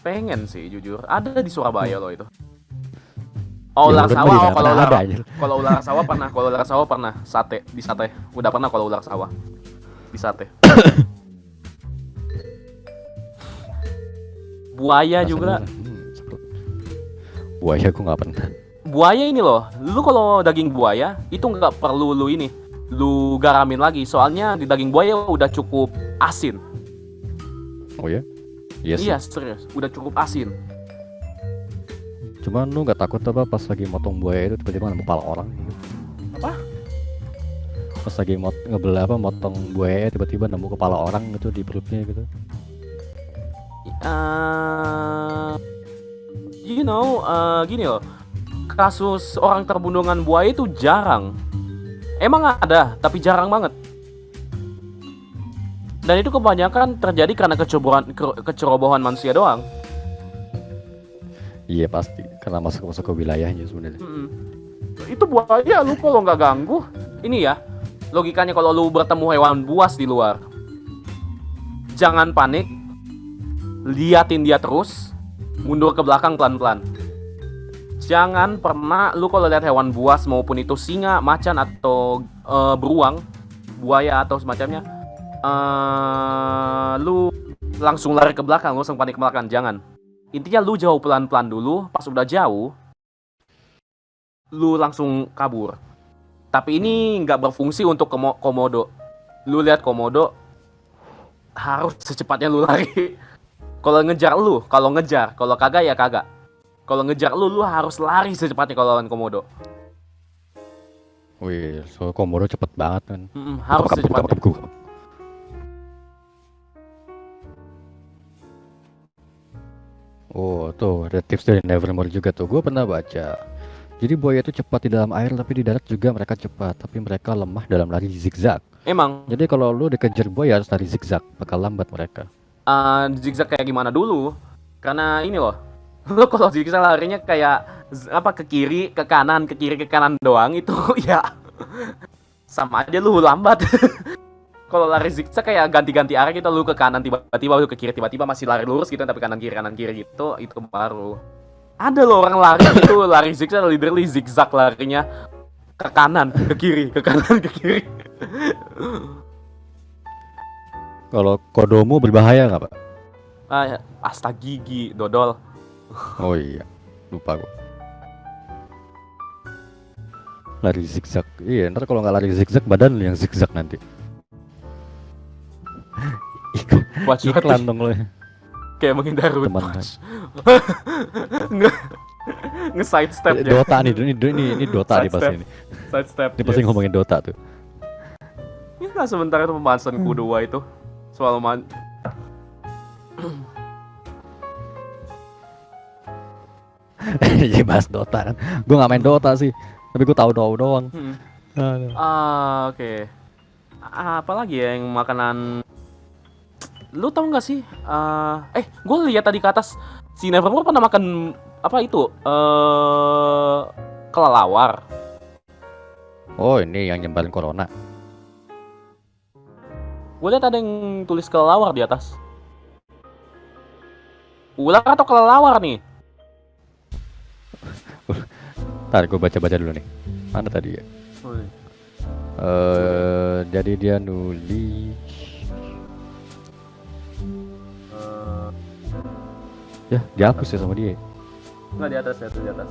Pengen sih jujur. Ada di Surabaya loh itu. Oh, ular sawah. Kalau ular sawah pernah. Sate, di sate. Udah pernah kalau ular sawah. di sate. Buaya juga. Seru. Buaya gue nggak pernah. Buaya ini loh, lu kalau daging buaya itu nggak perlu lu garamin lagi, soalnya di daging buaya udah cukup asin. Oh ya? Iya sih. Iya serius, udah cukup asin. Cuman lu nggak takut apa pas lagi motong buaya itu tiba-tiba nemu pala orang gitu? Apa? Pas lagi motong buaya tiba-tiba nemu kepala orang gitu di perutnya gitu? Gini loh, kasus orang terbunuh dengan buaya itu jarang. Emang ada, tapi jarang banget. Dan itu kebanyakan terjadi karena kecerobohan manusia doang. Iya pasti, karena masuk ke wilayahnya sebenarnya. Itu buaya, lu kalau nggak ganggu, ini ya logikanya kalau lu bertemu hewan buas di luar, jangan panik, liatin dia terus, mundur ke belakang pelan-pelan. Jangan pernah lu kalau lihat hewan buas maupun itu singa, macan atau beruang, buaya atau semacamnya, lu langsung lari ke belakang, lu langsung panik ke belakang, jangan. Intinya lu jauh pelan-pelan dulu, pas udah jauh, lu langsung kabur. Tapi ini nggak berfungsi untuk komodo. Lu lihat komodo, harus secepatnya lu lari. Kalau ngejar, kalau kagak ya kagak. Kalau ngejar lu harus lari secepatnya kalau lawan komodo. Wih, so komodo cepet banget kan. Harus secepatnya. Oh, tuh ada tips dari Nevermore juga tuh. Gue pernah baca. Jadi buaya itu cepat di dalam air, tapi di darat juga mereka cepat. Tapi mereka lemah dalam lari zigzag. Emang. Jadi kalau lu dikejar buaya harus lari zigzag, bakal lambat mereka. Zigzag kayak gimana dulu? Karena ini loh. Lu kalau zigzag larinya kayak ke kiri, ke kanan, ke kiri, ke kanan doang itu ya sama aja lu lambat. Kalau lari zigzag kayak ganti-ganti arah gitu, lu ke kanan tiba-tiba lu ke kiri, tiba-tiba masih lari lurus gitu tapi kanan kiri gitu, itu baru. Ada loh orang lari gitu, lari zigzag, literally zigzag larinya ke kanan, ke kiri, ke kanan, ke kiri. Kalau kodomo berbahaya nggak, Pak? Astaga gigi, dodol. Oh iya, lupa gua. Lari zigzag. Iya, ntar kalau nggak lari zigzag badan lu yang zigzag nanti. Iklan dong lo. Kayak menghindari teman. Nge-side step ya. Dota nih, ini Dota nih pasti ini. Side step. Ini pasti ngomongin Dota tuh. Ya sebentar itu pembahasan kedua itu soal Jadi bahas Dota kan. Gue nggak main Dota sih, tapi gue tahu doang. Oke. Apa lagi ya yang makanan? Lu tau nggak sih? Gue lihat tadi ke atas si Nevermore pernah makan apa itu? Kelelawar. Oh ini yang nyebarin corona. Gue lihat ada yang tulis kelelawar di atas. Ular atau kelelawar nih? Ntar gue baca-baca dulu nih. Mana tadi ya? Jadi dia nulis. Ya, dihapus ya sama dia. Enggak, di atas ya, tuh di atas.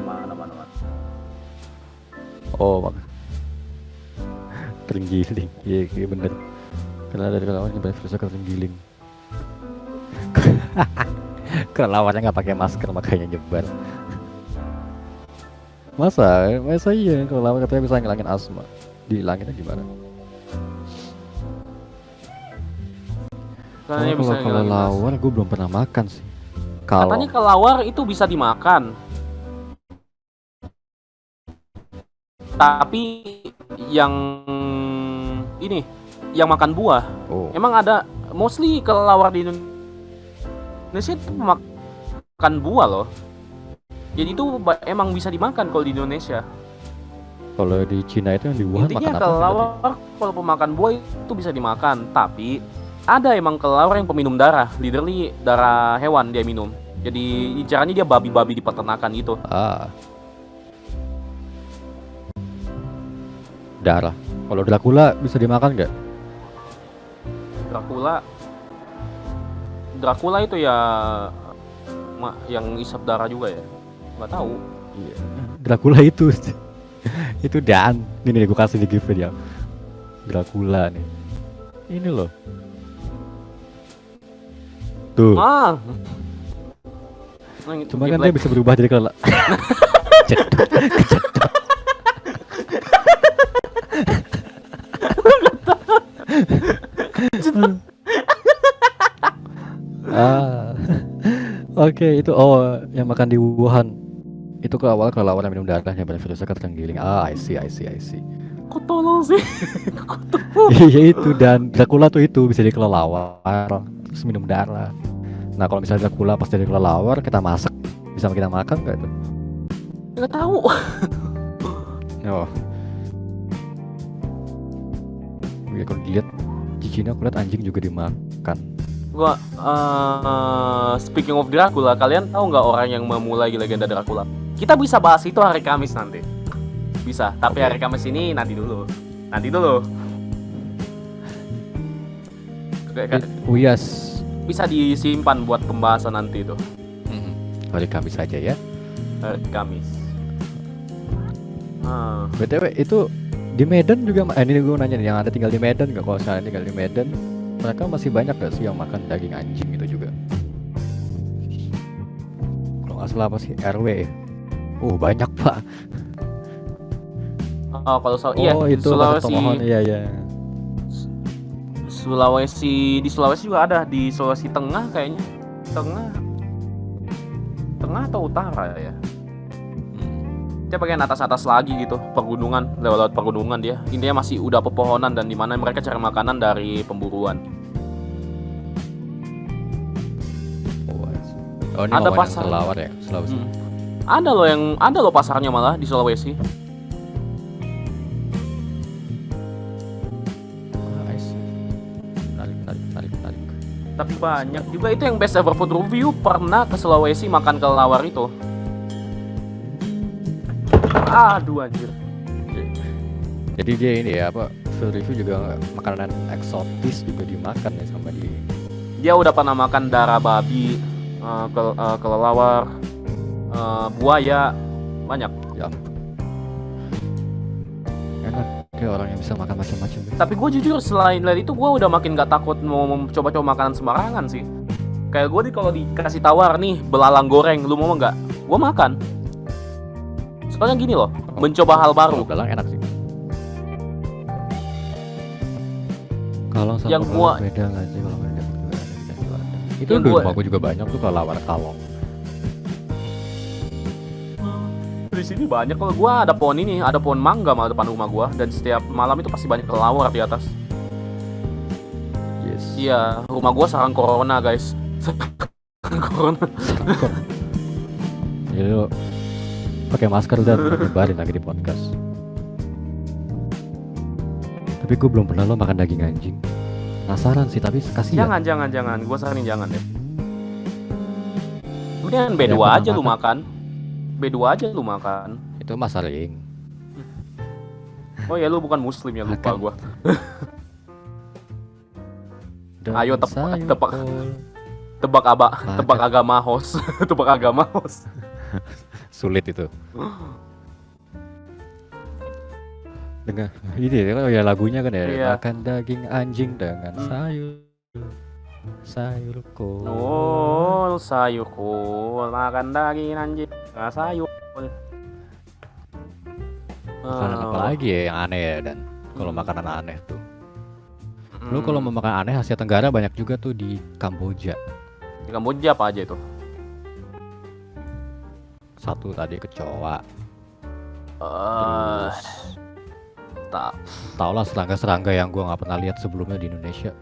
Mana. Oh, terenggiling. Iya bener. Karena dari kelelawar nyebarin virusnya ke terenggiling. Kelelawarnya nggak pakai masker makanya nyebar. Masa iya kelelawar katanya bisa ngilangin asma. Dihilanginnya gimana? Kalau kelelawar gue belum pernah makan sih. Katanya kelelawar itu bisa dimakan. Tapi yang ini yang makan buah. Oh. Emang ada mostly kelelawar di Indonesia itu makan buah loh. Jadi itu emang bisa dimakan kalau di Indonesia. Kalau di Cina itu yang di Wuhan intinya makan apa? Kelelawar kalau pemakan buah itu bisa dimakan, tapi ada emang kelelawar yang peminum darah, literally darah hewan dia minum. Jadi caranya dia babi-babi di peternakan gitu. Darah. Kalau Dracula bisa dimakan nggak? Dracula itu ya yang isap darah juga ya? Nggak tahu. Iya. Dracula itu itu Dan. Ini nih gue kasih di gift dia. Dracula nih. Ini loh. Tuh. Cuma kan dia bisa berubah jadi kelelawar. Oke, itu yang makan di Wuhan. Itu ke awal kelelawar yang minum darahnya pada virusnya terenggiling. I see. Kok tolong sih? Iya itu, dan Dracula tuh itu bisa jadi kelelawar terus minum darah. Nah kalau misalnya Dracula pas jadi kelelawar kita masak, bisa kita makan nggak itu? Nggak tahu. Oh. Ya kalau dilihat di Cina aku lihat anjing juga dimakan. Gua speaking of Dracula, kalian tahu nggak orang yang memulai legenda Dracula? Kita bisa bahas itu hari Kamis nanti. Bisa, tapi hari Kamis ini nanti dulu. Yes. Bisa disimpan buat pembahasan nanti itu. Hari Kamis aja ya. Hari Kamis. BTW itu di Medan juga, ini gue nanya nih, yang ada tinggal di Medan nggak? Kalau saya tinggal di Medan, mereka masih banyak gak sih yang makan daging anjing itu juga? Kalau nggak salah apa sih RW? Banyak pak. Kalau iya, itu Sulawesi. Iya. Di Sulawesi juga ada, di Sulawesi Tengah kayaknya. Tengah atau utara ya? Dia bagian atas lagi gitu, pegunungan, lewat pegunungan dia. Intinya masih udah pepohonan dan dimana mereka cari makanan dari pemburuan. Ini ada pasar kelelawar ya, Sulawesi. Ada loh pasarnya malah di Sulawesi. Menarik. Tapi banyak juga itu yang best ever food review pernah ke Sulawesi makan kelelawar itu. Aduh anjir. Jadi dia ini ya food review juga makanan eksotis juga dimakan ya sama dia. Dia udah pernah makan darah babi, kelelawar, buaya, banyak. Ya. Enak kayak orang yang bisa makan macam-macam. Tapi gue jujur selain itu gue udah makin gak takut mau coba-coba makanan sembarangan sih. Kayak gue kalau dikasih tawar nih belalang goreng, lu mau nggak? Gue makan. Soalnya gini loh, mencoba hal baru. Belalang enak sih. Kalau sama yang gua beda nggak sih kalau nggak ada. Itu di rumah gue juga banyak tuh kelelawar kalong. Di sini banyak. Kalau gue ada pohon mangga malah depan rumah gue, dan setiap malam itu pasti banyak kelelawar di atas. Yes. Iya, rumah gue sarang corona guys. Corona. Jadi lo pakai masker dan nyebarin lagi di podcast. Tapi gue belum pernah lo makan daging anjing. Penasaran sih, tapi kasihan. Jangan. Gue saranin jangan deh. Kemudian B2 aja lu makan. Itu masaling. Oh ya, lu bukan muslim ya, lupa gue. Ayo tebak agama host. Tebak agama host. Sulit itu. Dengan ini ya lagunya kan ya, iya. Makan daging anjing dengan sayur kol. Sayur kol, makan daging anjing dengan sayur kol. Makanan apa lagi ya yang aneh ya, dan kalau makanan aneh tuh. Lu kalau mau makan aneh Asia Tenggara banyak juga tuh di Kamboja. Di Kamboja apa aja itu? Satu tadi kecoa. Tau lah serangga-serangga yang gua nggak pernah lihat sebelumnya di Indonesia,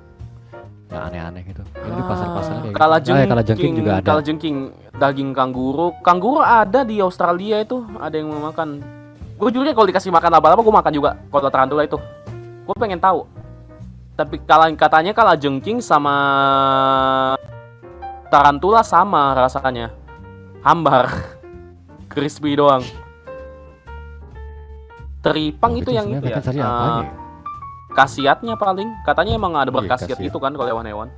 yang aneh-aneh gitu. Ini di pasar-pasar kayak kalajengking juga ada. Kalajengking, daging kanguru ada di Australia itu, ada yang mau makan. Gue jujur kalau dikasih makan laba-laba gue makan juga. Kalau tarantula itu, gue pengen tahu. Tapi katanya kalajengking sama tarantula sama rasanya, hambar, crispy doang. Teripang itu yang itu ya. khasiatnya paling. Katanya emang ada Iya, berkhasiat khasiat. gitu kan kalau hewan-hewan.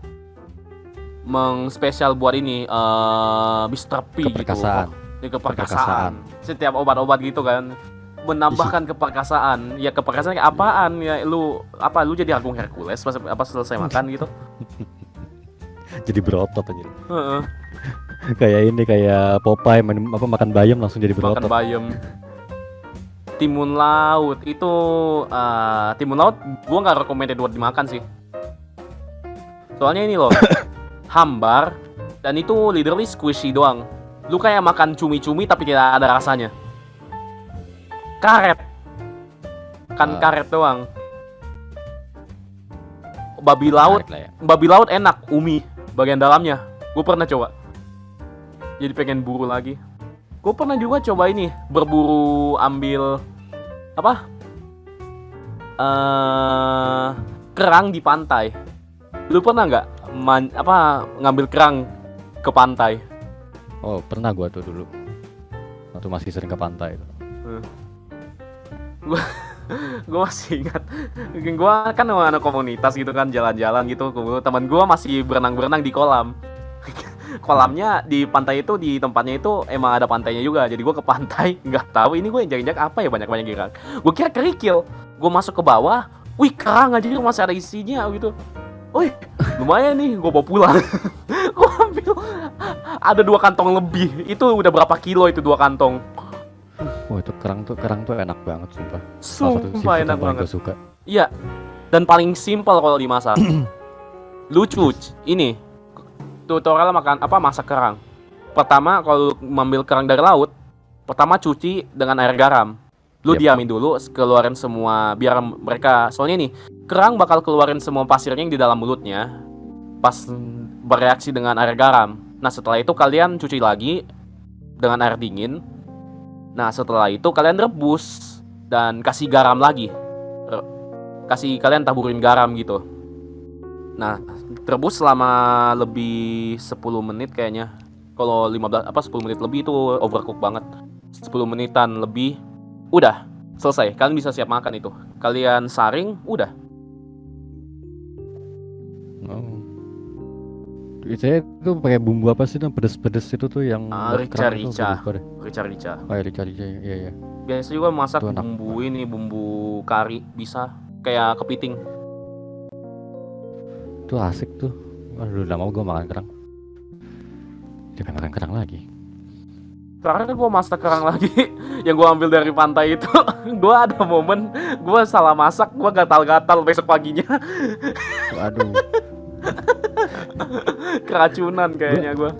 Spesial buat ini Mr. P gitu. Keperkasaan. Keperkasaan. Setiap obat-obat gitu kan menambahkan keperkasaan. Ya keperkasaan kayak apaan ya lu jadi Agung Hercules pas selesai makan gitu. Jadi berotot aja. Heeh, kayak Popeye makan bayam langsung jadi makan berotot. bayam. Timun laut itu timun laut gua nggak recommended buat dimakan sih. Soalnya ini loh hambar dan itu literally squishy doang. Lu kayak makan cumi-cumi tapi tidak ada rasanya. Karet. Karet doang. Babi laut, Menarik lah ya. babi laut enak, umi bagian dalamnya. Gue pernah coba. Jadi pengen buru lagi. Gue pernah juga coba ini, berburu ambil apa? Kerang di pantai. Lu pernah nggak ngambil kerang ke pantai? Oh, pernah gua tuh dulu. Waktu masih sering ke pantai itu. Gue masih ingat, gue kan anak komunitas gitu kan, jalan-jalan gitu. Teman gue masih berenang-berenang di kolam. Kolamnya di pantai itu, di tempatnya itu emang ada pantainya juga. Jadi gue ke pantai, nggak tahu ini gue injak-injak apa ya, banyak-banyak kerang. Gue kira kerikil. Gue masuk ke bawah, wih kerang aja masih ada isinya gitu. Wih lumayan nih, gue bawa pulang. Gue ambil, ada 2 kantong lebih. Itu udah berapa kilo itu 2 kantong. Wah, itu kerang tuh enak banget sumpah. Salah satu Sumpah seafood enak yang paling banget. gua suka. Iya. Dan paling simpel kalau dimasak. Lucu. Ini tutorial masak kerang. Pertama kalau mengambil kerang dari laut, pertama cuci dengan air garam. Lu Yep. diamin dulu, keluarin semua biar mereka, soalnya nih, kerang bakal keluarin semua pasirnya yang di dalam mulutnya pas bereaksi dengan air garam. Nah, setelah itu kalian cuci lagi dengan air dingin. Nah, setelah itu kalian rebus dan kasih garam lagi. Kalian taburin garam gitu. Nah, rebus selama lebih 10 menit kayaknya. Kalau 10 menit lebih itu overcook banget. 10 menitan lebih udah selesai. Kalian bisa siap makan itu. Kalian saring, udah. Oh. Itu pakai bumbu apa sih tuh pedes-pedes itu tuh yang buat kerang itu, Rica-rica. gua lupa deh. Rica-rica. Oh ya, rica-rica, iya. Biasa juga masak Itu enak bumbu kari bisa kayak kepiting. Itu asik tuh. Aduh, udah mau gue makan kerang. Jangan makan kerang lagi. Terakhir gue masak kerang lagi yang gue ambil dari pantai itu. Gue ada momen gue salah masak, gue gatal-gatal besok paginya. Waduh. Keracunan kayaknya gue.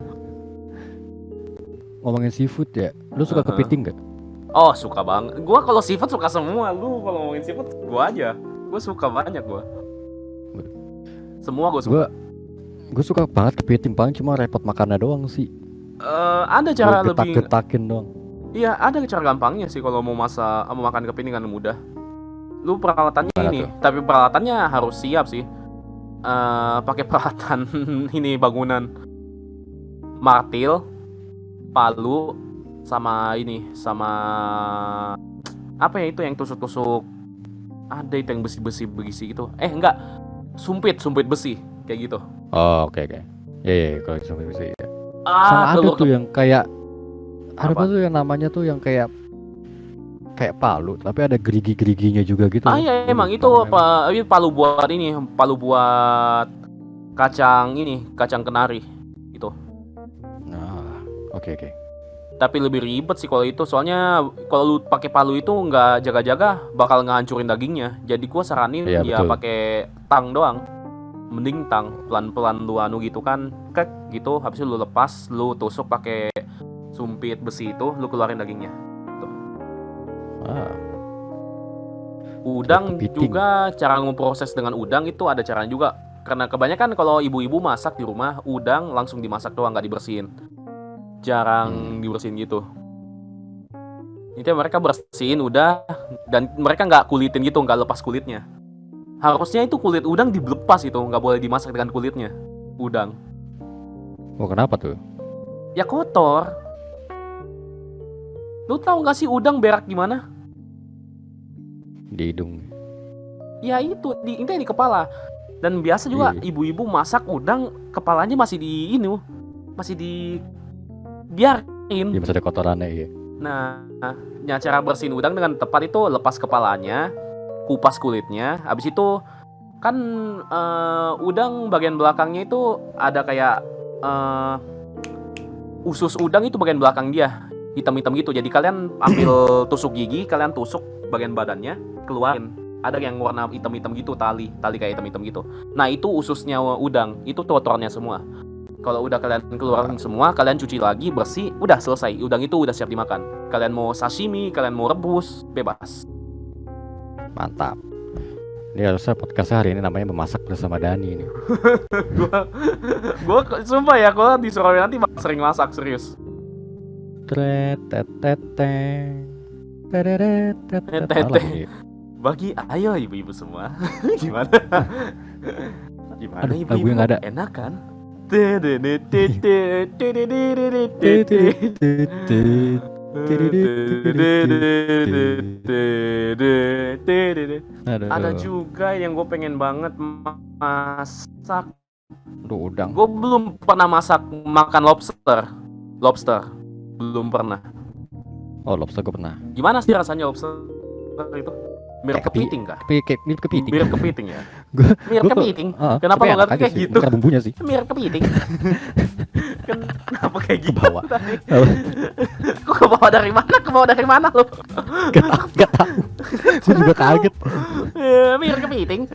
Ngomongin seafood ya, lu suka kepiting gak? Oh suka banget. Gue kalau seafood suka semua. Lu kalau ngomongin seafood gue aja. Gue suka banyak gue. Semua gue suka. Gue suka banget kepiting, paling cuma repot makannya doang sih. Ada cara Gua lebih. getak-getakin doang. Iya ada cara gampangnya sih kalau mau makan kepiting kan mudah. Lu peralatannya Gimana ini, tuh? tapi peralatannya harus siap sih. Pakai peralatan ini bangunan, martil, palu, sama apa ya itu yang tusuk-tusuk. Ada itu yang besi gitu. Enggak, sumpit besi kayak gitu. Oh, oke. Iya, kalau sampai bisa ya. Sama ada telur tuh yang kayak ada Apa? apa tuh yang namanya tuh yang kayak palu tapi ada gerigi-geriginya juga gitu. iya Gua emang lupa itu namanya. itu palu buat kacang kenari itu. Nah, oke. Tapi lebih ribet sih kalau itu, soalnya kalau lu pakai palu itu nggak jaga-jaga bakal ngehancurin dagingnya. Jadi gua saranin Iya, ya betul. pakai tang doang. Mending tang, pelan-pelan lu gitu kan, krek gitu, habis itu lu lepas, lu tusuk pakai sumpit besi itu, lu keluarin dagingnya. Ah, Udang kepiting. juga cara memproses dengan udang itu ada caranya juga. Karena kebanyakan kalau ibu-ibu masak di rumah, udang langsung dimasak doang, nggak dibersihin. Jarang dibersihin gitu. Itu mereka bersihin udah, dan mereka nggak kulitin gitu, nggak lepas kulitnya. Harusnya itu kulit udang dilepas itu, nggak boleh dimasak dengan kulitnya. Udang. Oh, kenapa tuh? Ya kotor. Lu tahu nggak sih udang berak gimana? Di hidung. Ya itu intinya di kepala. Dan biasa juga Iya. ibu-ibu masak udang kepalanya masih di ini, masih dibiarin. Iya masih ada kotorannya iya. Nah, cara bersihin udang dengan tepat itu lepas kepalanya, kupas kulitnya, habis itu kan udang bagian belakangnya itu ada kayak usus udang itu bagian belakang dia hitam-hitam gitu. Jadi kalian ambil tusuk gigi, kalian tusuk bagian badannya, keluarin. Ada yang warna hitam-hitam gitu, tali kayak hitam-hitam gitu. Nah itu ususnya udang, itu kotornya semua. Kalau udah kalian keluarin semua, kalian cuci lagi, bersih, udah selesai. Udang itu udah siap dimakan. Kalian mau sashimi, kalian mau rebus, bebas. Mantap. Ini harusnya podcast hari ini namanya memasak bersama Dani nih. Gua sumpah ya, kalau di Surabaya nanti sering masak, serius. Bagi ayo ibu-ibu semua. Gimana? Gimana Aduh, ibu-ibu? lagu yang ada. Enak kan? Aduh. Ada juga yang gue pengen banget masak. Aduh, udang. Gue belum pernah makan lobster. Belum pernah. Oh, lobster gue pernah. Gimana sih rasanya lobster itu? Mirip Kayak kepiting kah? Mirip kepiting. Mirip kepiting ya. Mirip Gua kepiting. Kenapa Kenapa lo ngerti kayak gitu? Karena bumbunya sih. Mirip kepiting. Kenapa kayak gitu? Kebawa. Kok kebawa dari mana? Kebawa dari mana lo? Gak tahu. Saya juga kaget. Mirip kepiting.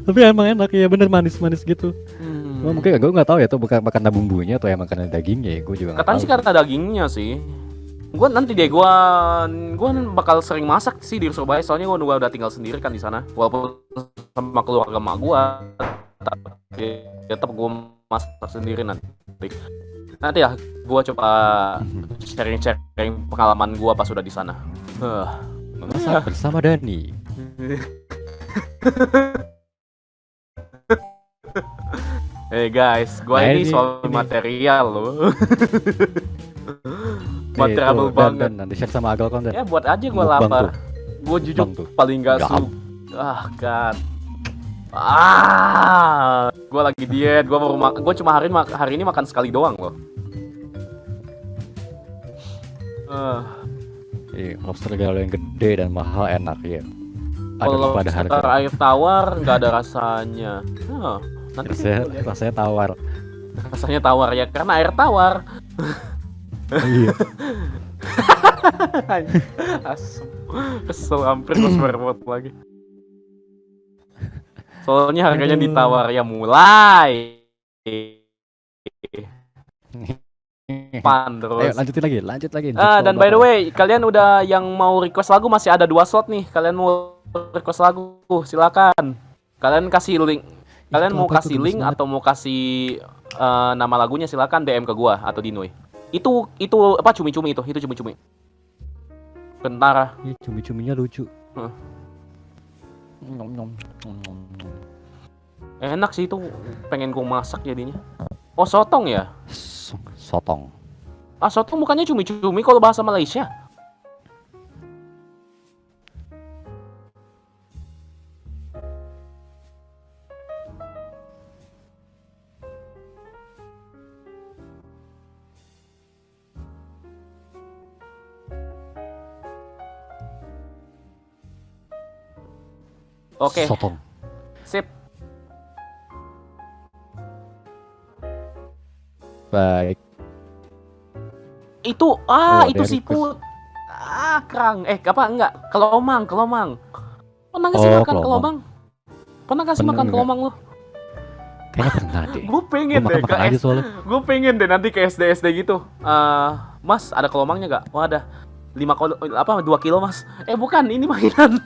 Tapi emang enak ya, bener manis-manis gitu. Mungkin gue nggak tahu ya, tuh bukan karena bumbunya atau emang karena dagingnya ya, gue juga nggak tahu. Katanya sih karena dagingnya sih. Gue nanti deh, gue bakal sering masak sih di Surabaya, soalnya gue udah tinggal sendiri kan di sana. Walaupun sama keluarga mak gue, tapi tetap gue masak sendiri nanti. Nanti ya, gue coba sharing pengalaman gue pas udah di sana. Memasak bersama Dani. Hey guys, gue ini soal material loh. Material banget. Dan nanti share sama Agal konten. Ya buat aja gue lapar. Gue jujur paling gak suka. God. Gue lagi diet. Gue cuma hari ini makan sekali doang loh. Lobster galau yang gede dan mahal enak ya. Kalau lobster air tawar nggak ada rasanya. Nanti rasanya tawar. Rasanya tawar ya karena air tawar. Iya. Kesel hampir gue swear lagi. Soalnya harganya ditawar ya mulai. Terus. Ayo lanjut lagi. Dan by the way, kalian udah yang mau request lagu masih ada 2 slot nih. Kalian mau request lagu, silakan. Kalian kasih link. Kalian mau kasih link atau mau kasih nama lagunya, silakan DM ke gua atau Dinoy. Itu apa cumi-cumi itu cumi-cumi. Bentar. Iya, cumi-cuminya lucu. Enak sih itu, pengen gua masak jadinya. Oh, sotong ya? Sotong. Sotong bukannya cumi-cumi kalau bahasa Malaysia. Oke. Sotong. Sip. Baik. Itu itu siput. Kerang. Enggak. Kelomang. Pernah nggak sih makan kelomang? Pernah nggak sih makan kelomang lo? Kayaknya pernah deh. Gue pengen deh ke Gue pengen deh nanti ke SD gitu. Mas, ada kelomangnya nggak? Wah, ada. 2 kilo mas. Bukan, ini mainan.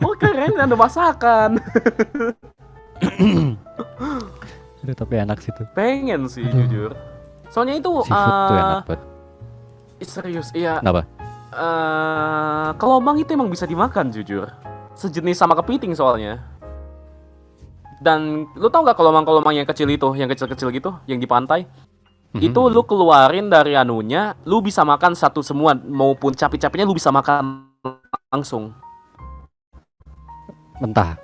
Oh keren, ada masakan. Tapi enak sih tuh. Pengen sih jujur. Soalnya itu seafood tuh enak banget. Serius, iya. Kenapa? Kelomang itu emang bisa dimakan jujur. Sejenis sama kepiting soalnya. Dan lu tau nggak kelomang yang kecil itu, yang kecil-kecil gitu, yang di pantai? Itu lu keluarin dari anunya, lu bisa makan satu semua, maupun capi-capinya lu bisa makan langsung. Mentah.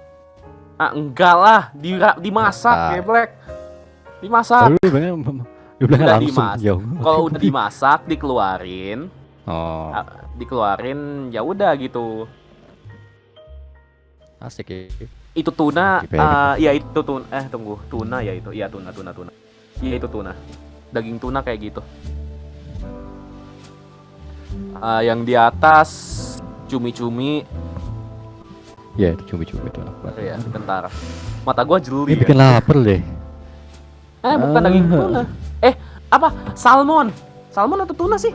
Ah, enggak lah, dimasak Mentah. ya, Black. Dimasak. Lu bilang Udah langsung dimasak. jauh. Kalau udah dimasak, dikeluarin, Oh, dikeluarin, ya udah gitu. asik ya. Itu tuna, Wikipedia. ya itu tuna, tunggu, tuna ya itu, iya tuna. Iya itu tuna, daging tuna kayak gitu. Yang di atas cumi-cumi, Ya itu cumi-cumi itu enak banget. ya bentar, mata gua jeli. Ini bikin lapar deh. Bukan daging tuna, apa? Salmon atau tuna sih?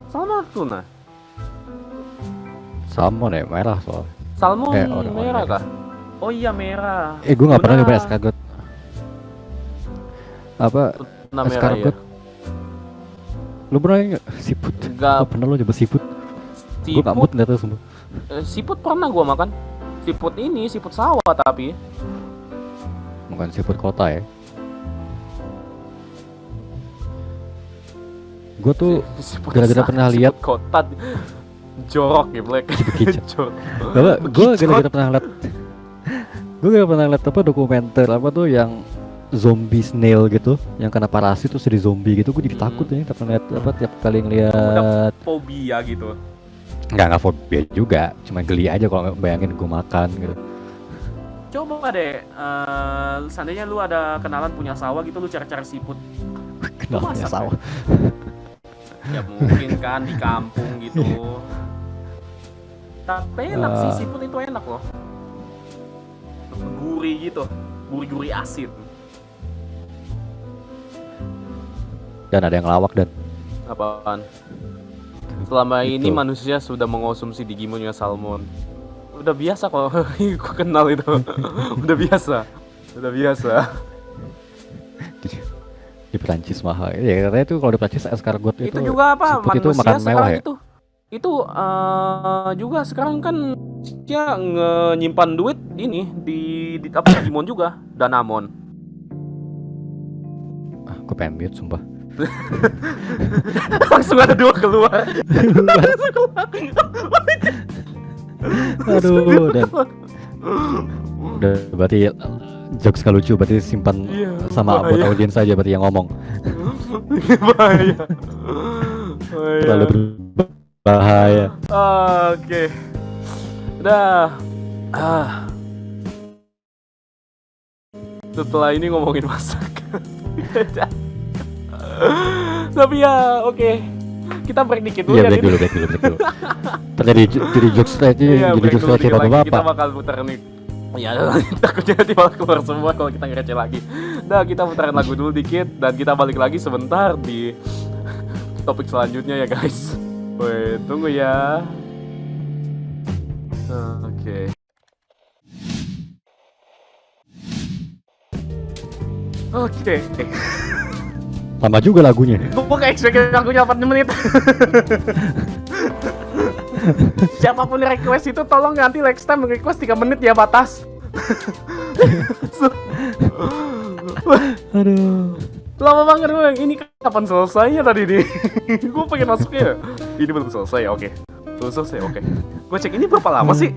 Salmon atau tuna? Salmon ya, merah soalnya. Salmon orang merah merah. kah? Oh iya merah. Gue nggak pernah Tuna- nyobain escargot. Apa? Tuna merah ya. Escargot. Lu pernah nggak siput? Enggak, Nggak pernah lo coba siput? Gue nggak mood siput. ngeliatnya semua. Siput pernah gua makan. Siput ini, siput sawah tapi. Bukan siput kota ya. Gue tuh Siput gara-gara pernah lihat kota jorok ya Black. kicau. Jorok. Gue gara-gara pernah lihat. Gue gara pernah lihat apa dokumenter apa tuh yang zombie snail gitu, yang kena parasit terus jadi zombie gitu. Gue jadi takut ya tiap ngeliat apa tiap kali ngeliat. Fobia gitu. Nggak fobia juga, cuma geli aja kalau bayangin gue makan gitu. Coba deh, seandainya lu ada kenalan punya sawah gitu, lu cari-cari siput. Kenapa masak, ya sawah? Ya mungkin kan di kampung gitu. Tapi enak sih, siput itu enak loh. Gurih gitu, gurih-gurih asin. Dan ada yang lawak dan Apaan? Selama ini Itu. manusia sudah mengonsumsi Digimonnya salmon. Udah biasa kalau gue kenal itu. Udah biasa. Di Perancis mahal. Ya katanya tuh kalau di Perancis escargot Itu juga apa? siput itu Manusia makan mewah sekarang ya. itu juga sekarang kan dia nyimpan duit ini di apa Digimon juga, Danamon. Gue pengen mute sumpah. Langsung ada dua keluar. Aduh, dan udah berarti jokes gak lucu berarti simpan Iya, sama buat bahaya. audiens aja berarti yang ngomong. Bahaya. Terlalu berbahaya. Oke. Udah. Setelah ini ngomongin masakan. Tapi ya, oke. Kita break dikit dulu Iya, ya. break Din. dulu. Terjadi jadi jokes aja, Iya, jadi break jokes dulu aja dikit lagi. Kita bapak-bapak. bakal putar nih. Ya, takutnya nanti malah keluar semua kalau kita ngereceh lagi. Nah, kita putarin lagu dulu dikit dan kita balik lagi sebentar di topik selanjutnya ya, guys. Woi, tunggu ya. Oke. Oke. Lama juga lagunya. Gue gak expect lagunya 8 menit. Siapapun yang request itu tolong nanti next time request 3 menit ya batas. Aduh. Lama banget gue. Ini kapan selesainya tadi nih? Gue pengen masuknya. Ini belum selesai, oke. Belum selesai, oke. Gue cek ini berapa lama sih?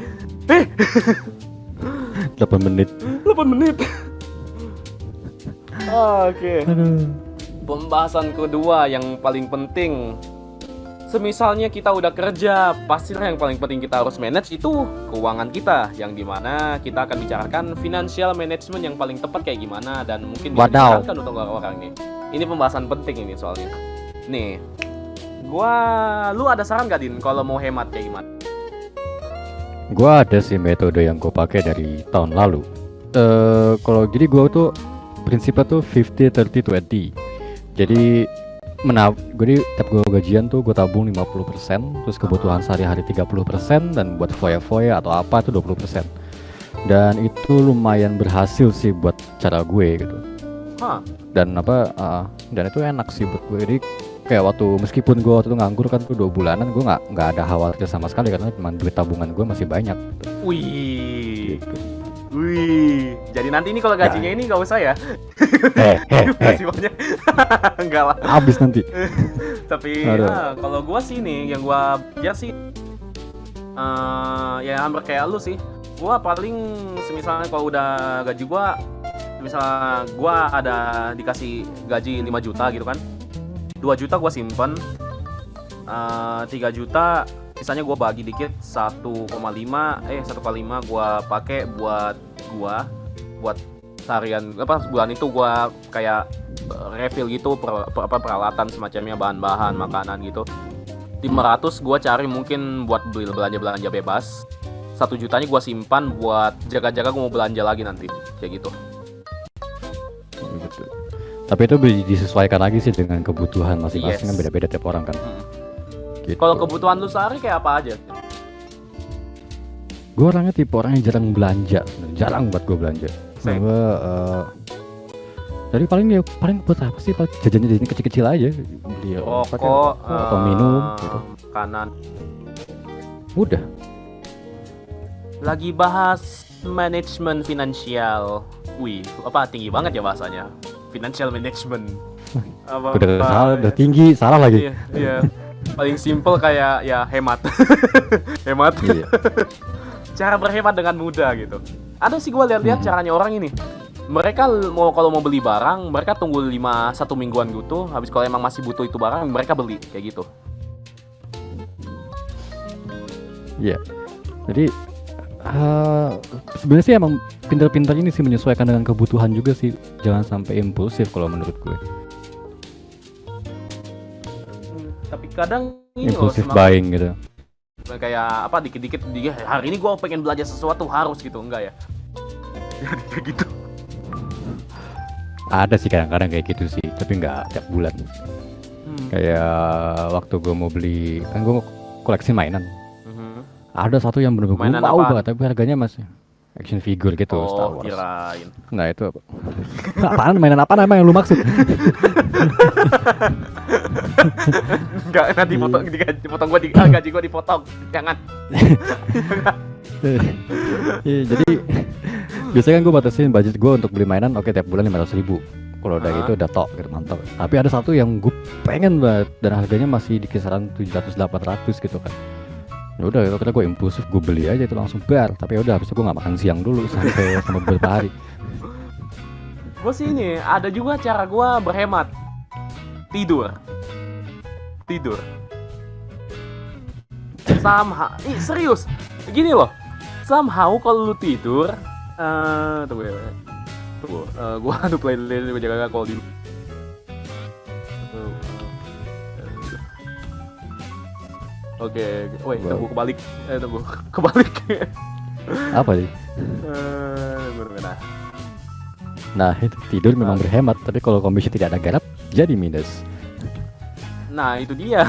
8 menit. 8 menit. Oke. Aduh. Pembahasan kedua yang paling penting. Semisalnya kita udah kerja, pastilah yang paling penting kita harus manage itu keuangan kita, yang dimana kita akan bicarakan financial management yang paling tepat kayak gimana dan mungkin bisa Wadaw. dijalankan untuk orang-orang nih. Ini pembahasan penting ini soalnya. Nih, lu ada saran gak Din kalau mau hemat kayak gimana? Gua ada sih metode yang gue pakai dari tahun lalu. Kalau jadi gua tuh prinsipnya tuh 50-30-20. Jadi gue tiap gue gajian tuh gue tabung 50%, terus kebutuhan sehari-hari 30%, dan buat foya-foya atau apa itu 20%. Dan itu lumayan berhasil sih buat cara gue gitu. Dan dan itu enak sih buat gue. Jadi kayak meskipun gue waktu itu nganggur kan tuh 2 bulanan, gue nggak ada khawatir sama sekali karena cuma duit tabungan gue masih banyak gitu. Wih, Wih, jadi nanti ini kalau gajinya ini nggak usah ya? Masih banyak. Enggak lah. Habis nanti. Tapi Aduh. kalau gua sih nih, yang gua biar sih, ya hampir kayak lu sih. Gua paling semisalnya kalau udah gaji gua, misalnya gua ada dikasih gaji 5 juta gitu kan, 2 juta gua simpen, 3 juta misalnya gua bagi dikit 1,5 gua pakai buat seharian bulan itu gua kayak refill gitu peralatan semacamnya, bahan-bahan makanan gitu. 500 gua cari mungkin buat beli belanja bebas. 1 jutanya gua simpan buat jaga-jaga gua mau belanja lagi nanti kayak gitu. Betul. Tapi itu disesuaikan lagi sih dengan kebutuhan masing-masing, kan beda-beda tiap orang kan. Gitu. Kalau kebutuhan lu sehari kayak apa aja? Gue orangnya tipe orang yang jarang belanja, jarang buat gue belanja. Same. Gue jadi paling buat apa sih? Jajannya kecil-kecil aja, beli Rokok, atau minum gitu. Kanan. Udah. Lagi bahas manajemen finansial. Wih, apa tinggi banget ya bahasanya? Financial management. Udah tinggi, salah lagi. Iya. Paling simple kayak ya hemat. Hemat. Iya. Cara berhemat dengan mudah gitu. Ada sih gue lihat-lihat caranya orang ini. Mereka kalau mau beli1 mereka tunggu 1 mingguan gitu. Habis kalau emang masih butuh itu barang, mereka beli kayak gitu. Iya. Jadi sebenarnya sih emang pintar-pintar ini sih menyesuaikan dengan kebutuhan juga sih. Jangan sampai impulsif kalau menurut gue. Tapi kadang ini Impulsive buying gitu. Kayak apa dikit-dikit hari ini gue pengen belanja sesuatu harus gitu, enggak ya? Kayak gitu. Ada sih kadang-kadang kayak gitu sih, tapi nggak tiap bulan. Kayak waktu gue mau beli, kan gue koleksi mainan. Ada satu yang bener-bener gue mau banget, tapi harganya masih action figure gitu, Star Wars. Kirain. Nah itu apa? Apaan, mainan apa namanya yang lu maksud? Enggak, nanti dipotong gue gaji gue dipotong. Jangan. Iya, jadi biasanya kan gue batasin budget gue untuk beli mainan, oke tiap bulan 500.000. Kalau udah gitu udah tok gitu, mantap. Tapi ada satu yang gue pengen banget dan harganya masih di kisaran 700-800 gitu kan. Ya udah, kira gue impulsif, gue beli aja itu langsung bar. Tapi udah, habis itu gue nggak makan siang dulu sampai sama beberapa hari. Gue sih ini ada juga cara gue berhemat. Tidur. Serius. Gini loh. Somehow kalau lu tidur, tunggu. Gue adu playlist jaga kalau di. Oke, wait, tunggu kebalik. Kebalik. Apa sih? Benar. Nah, itu tidur memang berhemat, tapi kalau komisi tidak ada garap, jadi minus. Nah, itu dia.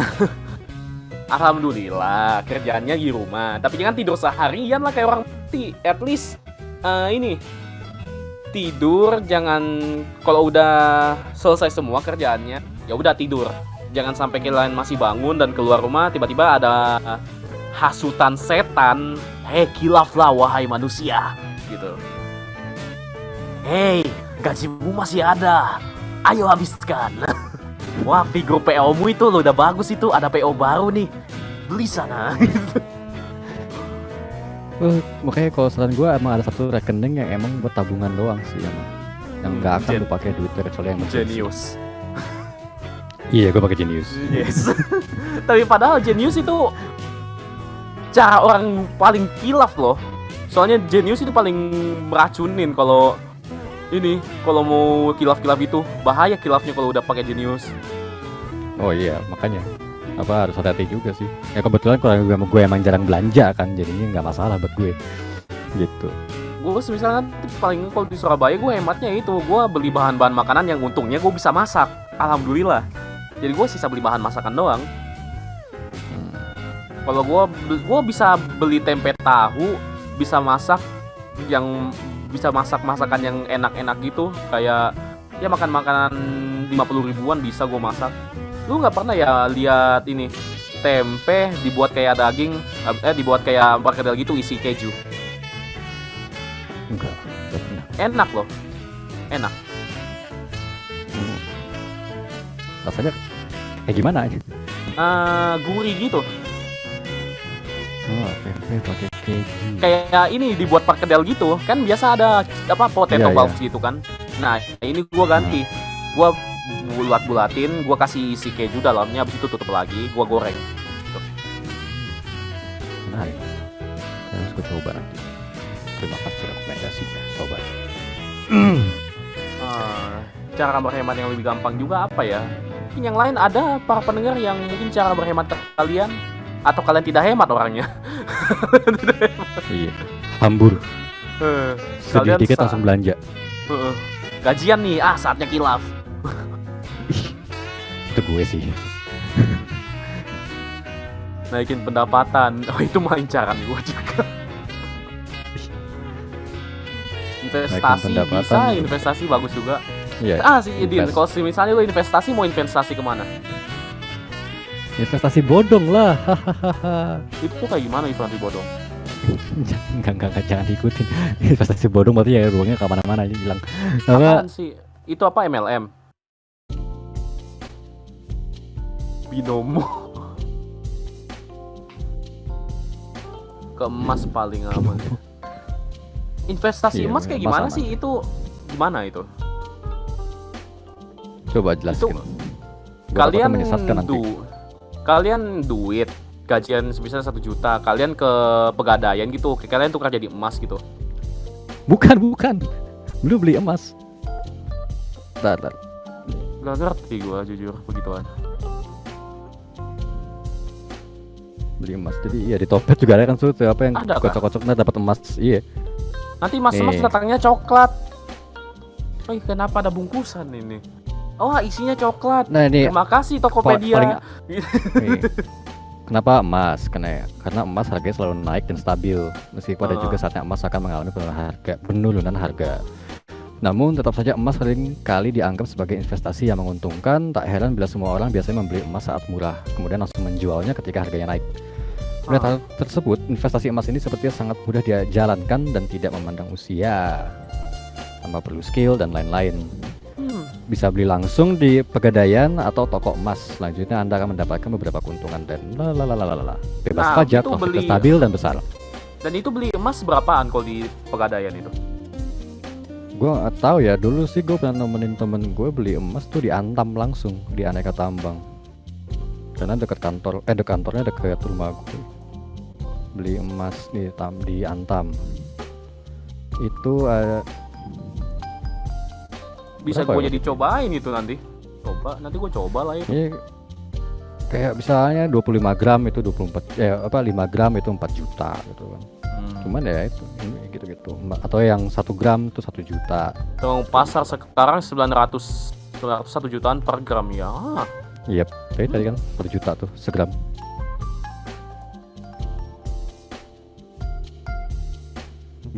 Alhamdulillah, kerjaannya di rumah. Tapi jangan tidur seharian lah kayak orang mati. At least, ini tidur jangan kalau udah selesai semua kerjaannya, ya udah tidur. Jangan sampai kalian masih bangun dan keluar rumah tiba-tiba ada hasutan setan. Hei, kilaflah wahai manusia, gitu. Hei, gajimu masih ada. Ayo habiskan. Wah, figur PO-mu itu lo udah bagus itu. Ada PO baru nih. Beli sana. Makanya kalau saran gue emang ada satu rekening yang emang buat tabungan doang sih emang. Yang nggak akan lu pakai duit kecuali yang Genius. Iya, gue pakai Genius. Yes. Tapi padahal Genius itu cara orang paling kilaf loh. Soalnya Genius itu paling meracunin kalau mau kilaf-kilaf itu bahaya kilafnya kalau udah pakai Genius. Oh iya, makanya harus hati-hati juga sih. Ya kebetulan kalau gue emang jarang belanja kan, jadinya nggak masalah buat gue. Gitu. Gue misalnya paling kalau di Surabaya gue hematnya itu gue beli bahan-bahan makanan yang untungnya gue bisa masak. Alhamdulillah. Jadi gue sisa beli bahan masakan doang. Kalau gue bisa beli tempe tahu, bisa masak masakan yang enak-enak gitu, kayak ya makan makanan 50 ribuan bisa gue masak. Lu nggak pernah ya lihat ini tempe dibuat kayak daging, dibuat kayak perkedel gitu isi keju? Enggak pernah. Enak loh. Enak. Rasanya kayak gimana aja? Gurih gitu. Oh, tempe pakai keju. Kayak ini dibuat perkedel gitu. Kan biasa ada apa potato Iya, balls gitu kan. Nah, ini gua ganti. Gua bulat-bulatin, gua kasih isi keju dalamnya, habis itu tutup lagi, gua goreng. Gitu. Menarik. Harus gue coba nanti. Terima kasih rekomendasinya, sobat. Cara berhemat yang lebih gampang juga apa ya? Mungkin yang lain ada para pendengar yang mungkin cara berhemat kalian, atau kalian tidak hemat orangnya. Iya. Hambur. Sedih Kalian dikit langsung belanja. Gajian nih, saatnya kilaf. Itu gue sih. Naikin pendapatan. Oh, itu mah incaran gue juga. Investasi bisa, investasi bagus juga. Iya. Sih Din, kalau misalnya lo investasi, mau investasi kemana? Investasi bodong lah. Itu kayak gimana investasi bodong? Enggak, jangan diikutin. Investasi bodong berarti ya ruangnya kemana-mana aja hilang. Apaan sih? Itu apa, MLM? Binomo. Ke emas paling aman. Investasi Iya, emas kayak emas gimana aman. sih? Itu gimana itu? Coba jelasin. Kalian duit gajian sebesar 1 juta, kalian ke pegadaian gitu, kalian tukar jadi emas gitu. Bukan. Lu beli emas. Bentar. Gak ngerti gua jujur begituan. Beli emas. Jadi iya di Topet juga ada kan tuh apa yang Ada, kocok-kocoknya dapat emas. Iya. Nanti emas datangnya coklat. Oh, kenapa ada bungkusan ini? Oh, isinya coklat. Nah, ini Terima kasih Tokopedia. nih, kenapa emas? Karena emas harganya selalu naik dan stabil. Meskipun ada juga saatnya emas akan mengalami penurunan harga. Namun tetap saja emas seringkali dianggap sebagai investasi yang menguntungkan. Tak heran bila semua orang biasanya membeli emas saat murah, kemudian langsung menjualnya ketika harganya naik. Oleh tersebut, investasi emas ini sepertinya sangat mudah dijalankan dan tidak memandang usia, tanpa perlu skill dan lain-lain. Bisa beli langsung di pegadaian atau toko emas. Selanjutnya Anda akan mendapatkan beberapa keuntungan dan bebas pajak, profit stabil dan besar. Dan itu beli emas berapaan kalau di pegadaian itu? Gue nggak tahu ya, dulu sih gue pernah nemenin temen gue beli emas tuh di Antam langsung, di Aneka Tambang. Karena dekat kantornya dekat rumah gue. Beli emas di Antam. Itu bisa gue jadi cobain itu nanti. Nanti gue coba lah itu. Ini kayak misalnya 25 gram itu 5 gram itu 4 juta gitu kan. Cuman ya itu gitu-gitu. Atau yang 1 gram itu 1 juta. Kalau pasar sekarang 900 1 jutaan per gram ya. Iya, tadi kan 1 juta tuh segram.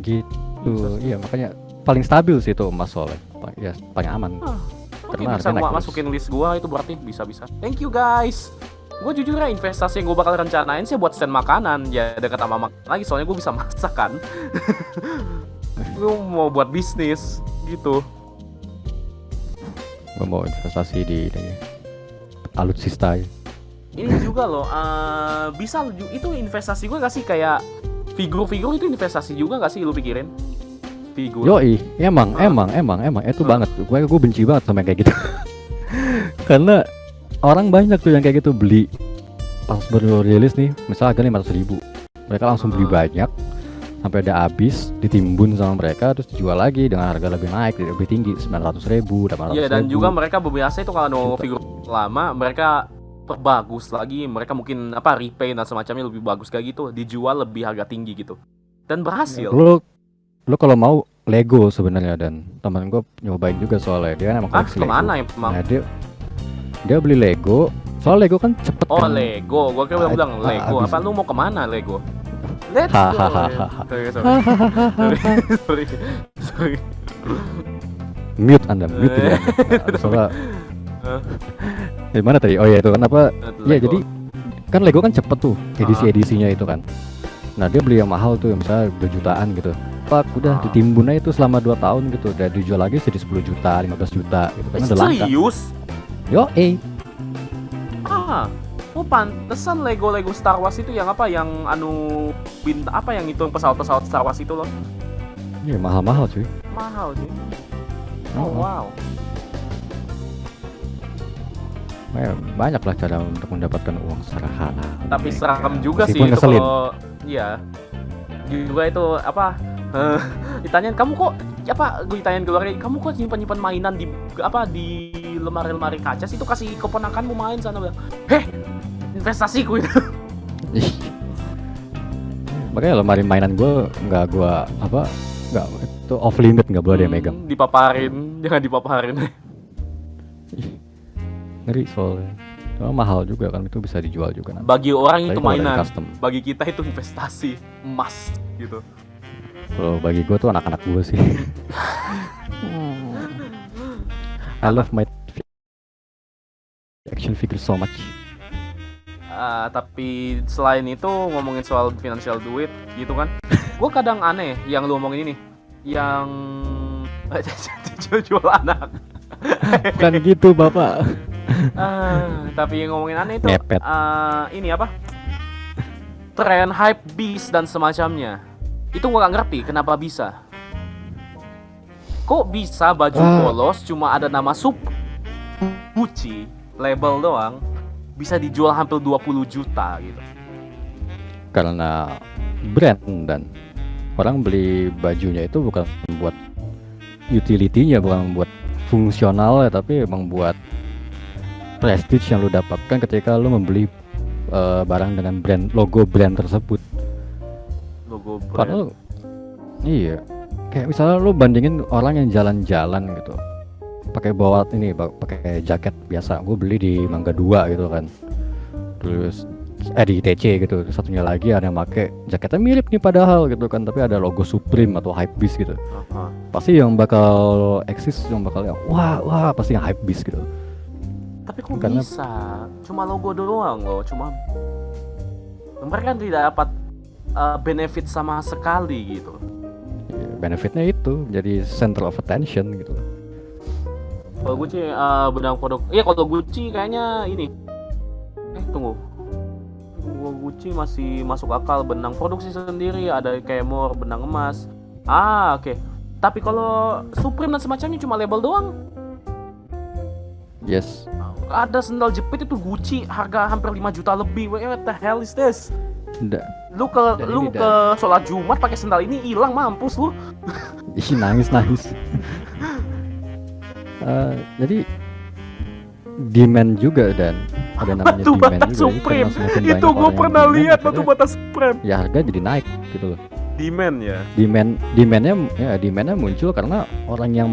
Gitu. Iya, makanya paling stabil sih itu emas soalnya. Ya, paling aman. Karena bisa gua masukin list gua itu berarti bisa. Thank you guys. Gue jujur ya, investasi yang gue bakal rencanain sih buat stand makanan ya, dekat sama lagi soalnya gue bisa masak kan. Gue mau buat bisnis gitu. Gue mau investasi di alutsista. Ini juga loh, bisa itu investasi gue gak sih, kayak figur-figur itu investasi juga gak sih lu pikirin? Figur. Yoi, emang itu banget. Gue benci banget sama yang kayak gitu. Karena orang banyak tuh yang kayak gitu beli pas baru rilis nih, misalnya harganya 500.000, mereka langsung beli banyak sampai ada habis, ditimbun sama mereka terus dijual lagi dengan harga lebih naik, lebih tinggi, 900.000, 800.000. Iya, dan juga mereka biasa itu kalau figur lama mereka perbagus lagi, mereka mungkin repaint dan semacamnya lebih bagus kayak gitu, dijual lebih harga tinggi gitu dan berhasil. Lu kalau mau Lego sebenarnya, dan teman gue nyobain juga soalnya dia kan emang koleksi Lego. Kemana emang? Nah, dia beli Lego, soal Lego kan cepet kan. Lego, gue kira bilang Lego. Apa lu mau kemana Lego? Let's go. Sorry. Mute Anda. Soalnya gimana tadi? Oh ya itu kan apa? Iya, jadi kan Lego kan cepet tuh edisinya itu kan. Nah dia beli yang mahal tuh, yang misalnya 2 jutaan gitu. pak udah ditimbun aja itu selama 2 tahun gitu, udah dijual lagi jadi 10 juta 15 juta gitu kan, udah langka. Serius? Oh pantesan Lego Star Wars itu yang apa, yang anu apa yang itu pesawat Star Wars itu loh. Iya mahal-mahal cuy. Mahal sih. Oh wow. Banyak lah cara untuk mendapatkan uang secara halal. Tapi serem juga sih meskipun itu ngeselin. kalau iya. Juga itu apa? Ditanyain kamu kok gue ditanyain keluarga, kamu kok nyimpan mainan di lemari kaca sih, itu kasih keponakanmu main sana, bilang. Investasiku itu. Makanya lemari mainan gue nggak itu off limit, nggak boleh dia megang. Dipaparin, jangan dipaparin. Ngeri soalnya. Cuma mahal juga kan, itu bisa dijual juga nanti. Bagi orang itu mainan, custom. bagi kita itu investasi emas gitu. Kalau bagi gue tuh anak-anak gue sih. I love my action figure so much. Tapi selain itu ngomongin soal financial duit gitu kan, gue kadang aneh yang lu omongin ini, yang jual anak. Bukan gitu bapak. Tapi ngomongin aneh itu, Ngepet. ini apa? Tren hype beast dan semacamnya. Itu gue gak ngerti kenapa bisa. Kok bisa baju polos cuma ada nama Gucci label doang bisa dijual hampir 20 juta gitu? Karena brand, dan orang beli bajunya itu bukan buat utility-nya, bukan buat fungsional ya, tapi emang buat prestige yang lu dapatkan ketika lu membeli barang dengan logo brand tersebut. Logo brand. Padahal iya, kayak misalnya lu bandingin orang yang jalan-jalan gitu pakai pakai jaket biasa, gue beli di Mangga 2 gitu kan, terus di ITC gitu, satunya lagi ada yang pakai jaketnya mirip nih padahal gitu kan, tapi ada logo Supreme atau Hypebeast gitu. Pasti yang bakal eksis, yang bakal wah pasti yang Hypebeast gitu. Tapi kok bisa cuma logo doang loh, cuma mereka kan tidak dapat benefit sama sekali gitu. Benefitnya itu jadi center of attention gitu. Kalau Gucci benang produk, kalau Gucci kayaknya ini. Tunggu. Gucci masih masuk akal, benang produksi sendiri, ada Kemor, benang emas. Oke. Tapi kalau Supreme dan semacamnya cuma label doang. Yes. Ada sendal jepit itu Gucci harga hampir 5 juta lebih. What the hell is this? Lu ke sholat Jumat pakai sendal ini hilang, mampus lu. Nangis. Jadi demand juga, dan ada namanya batu demand bata juga. Supreme itu gue pernah lihat batu bata Supreme. Ya harga jadi naik gitu loh. Demand ya. Demandnya muncul karena orang yang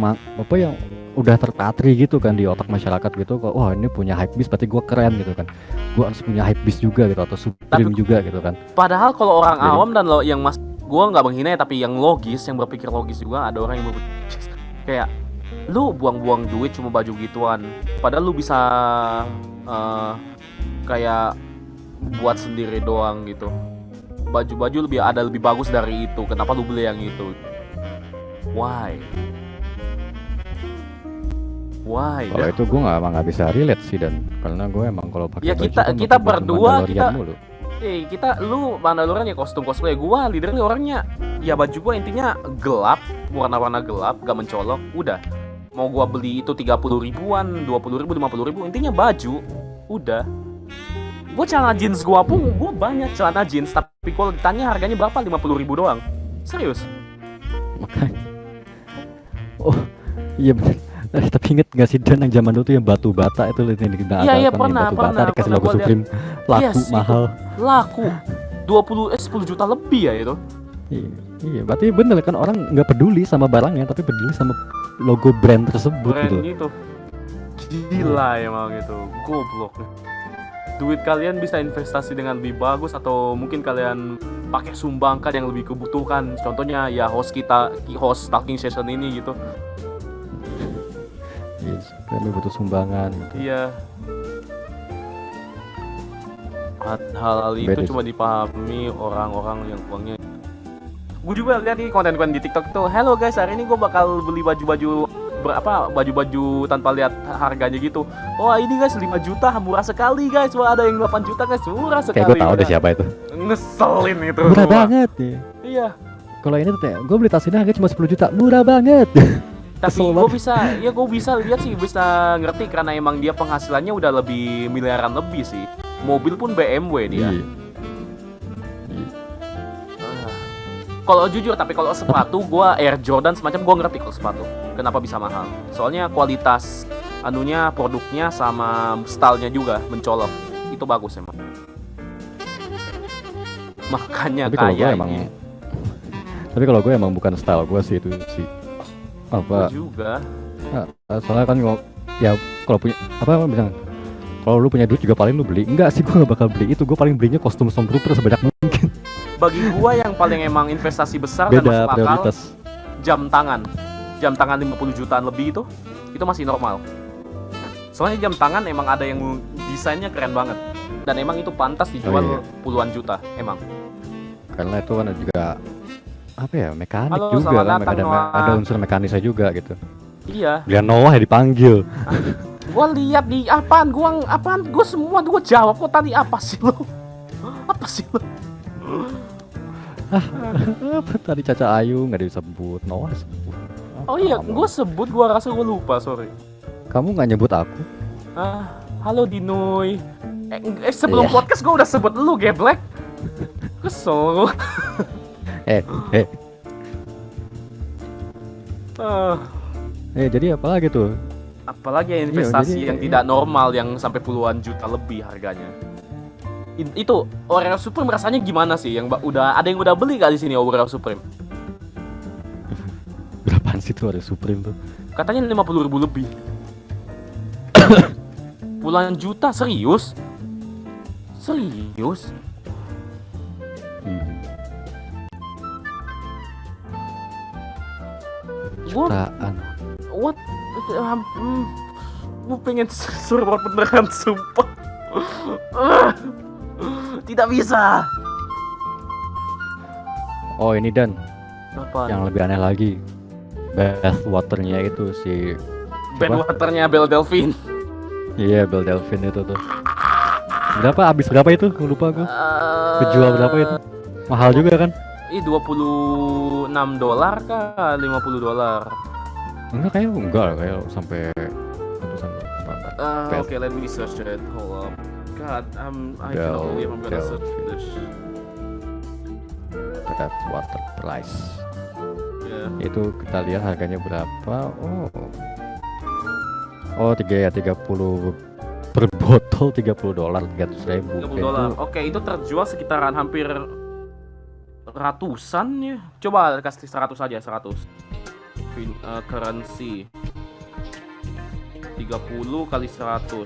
yang udah terpatri gitu kan di otak masyarakat gitu, kok wah ini punya Hypebeast berarti gue keren gitu kan, gue harus punya Hypebeast juga gitu, atau Supreme juga gitu kan. Padahal kalau orang awam dan lo yang gue nggak menghina ya, tapi yang logis, yang berpikir logis juga, ada orang yang berpikir kayak lu buang-buang duit cuma baju gituan, padahal lu bisa kayak buat sendiri doang gitu. Baju-baju lebih bagus dari itu, kenapa lu beli yang itu? Why? Kalau itu gue nggak bisa relate sih, dan karena gue emang kalau pakai baju kita berdua kita lu Mandalorian ya, kostum cosplay, gua literally orangnya ya baju gua intinya gelap, warna-warna gelap, gak mencolok, udah. Mau gua beli itu 30 ribuan, 20 ribu, 50 ribu, intinya baju, udah. Gua celana jeans gua banyak celana jeans, tapi kalau ditanya harganya berapa, 50 ribu doang. Serius. Makanya. Oh iya bener. Tapi inget gak sih Dan yang zaman dulu tuh yang batu bata itu Iya pernah dikasih logo Supreme, laku mahal. Laku 10 juta lebih ya itu. Iya, berarti bener kan, orang nggak peduli sama barangnya tapi peduli sama logo brand tersebut gitu. Gila emang itu, goblok. Duit kalian bisa investasi dengan lebih bagus, atau mungkin kalian pakai sumbangkan yang lebih kebutuhan. Contohnya ya host talking session ini gitu. Yes, kami butuh sumbangan gitu. Iya. Hal-hal itu cuma dipahami orang-orang yang uangnya Gue juga lihat nih konten-konten di TikTok tuh. Hello guys, hari ini gue bakal beli baju-baju baju-baju tanpa lihat harganya gitu. Wah ini guys 5 juta murah sekali guys. Wah ada yang 8 juta guys murah sekali. Kayak gue tahu deh siapa itu. Ngeselin itu. Murah banget nih. Iya. Kalau ini tuh gue beli tas ini harganya cuma 10 juta, murah banget. Tapi gue bisa lihat sih, bisa ngerti karena emang dia penghasilannya udah lebih miliaran lebih sih. Mobil pun BMW dia. Iya. Kalau jujur, tapi kalau sepatu gue Air Jordan semacam gue ngerti kalau sepatu kenapa bisa mahal. Soalnya kualitas anunya, produknya sama stylenya juga mencolok. Itu bagus emang. Makanya Tapi kalau gue kayaknya. emang Tapi kalau gue emang bukan style gue sih itu sih. Apa? Gua juga. Soalnya kan ya kalau punya apa bilang kalau lu punya duit juga paling lu beli. Enggak sih, gue gak bakal beli itu. Gue paling belinya kostum Stormtrooper sebanyak mungkin. Bagi gua yang paling emang investasi besar dan Beda masuk akal, prioritas. jam tangan 50 jutaan lebih itu masih normal. Soalnya jam tangan emang ada yang desainnya keren banget dan emang itu pantas dijual iya. Puluhan juta emang. Karena itu kan juga apa ya, mekanik Halo, juga selamat kan, datang, Noah. ada unsur mekanisnya juga gitu. Iya. Dia Noah ya dipanggil. Gua lihat di apaan gua semua gua jawab kok tadi apa sih lo? Apa sih lo? Apa tadi Caca Ayu nggak disebut, Noah disebut. Oh iya, Kamu. gua sebut, gua rasa gua lupa, sorry. Kamu nggak nyebut aku? Halo Dinoy. Sebelum Iya. podcast gua udah sebut lu, geblek. Kesel. Jadi apa lagi tuh? Apalagi investasi jadi- yang tidak normal yang sampai puluhan juta lebih harganya. Itu Oreo Supreme rasanya gimana sih? Yang udah ada yang udah beli gak di sini Oreo Supreme? Berapaan sih tuh ada Supreme tuh? Katanya 50.000 lebih. Puluhan juta, serius? Serius? Jutaan. What? Gue pengen server beneran, sumpah. Tidak bisa. Oh ini Dan, Apa? yang lebih aneh lagi, bath waternya itu si Band apa? waternya Belle Delphine. Iya, Belle Delphine itu tuh. Habis berapa itu? Gue lupa gue. Kejual berapa itu? Mahal juga kan? $26 kah? $50. Enggak sampai ratusan berapa. Okay, let me search it. Hold up. God, I cannot believe I'm gonna search this. Bath water price. Yeah. Itu kita lihat harganya berapa. Oh 30 per botol $30, 300.000. $30. Oke, itu terjual sekitaran hampir ratusan ya. Coba kasih 100 aja, 100. Currency 30 kali 100.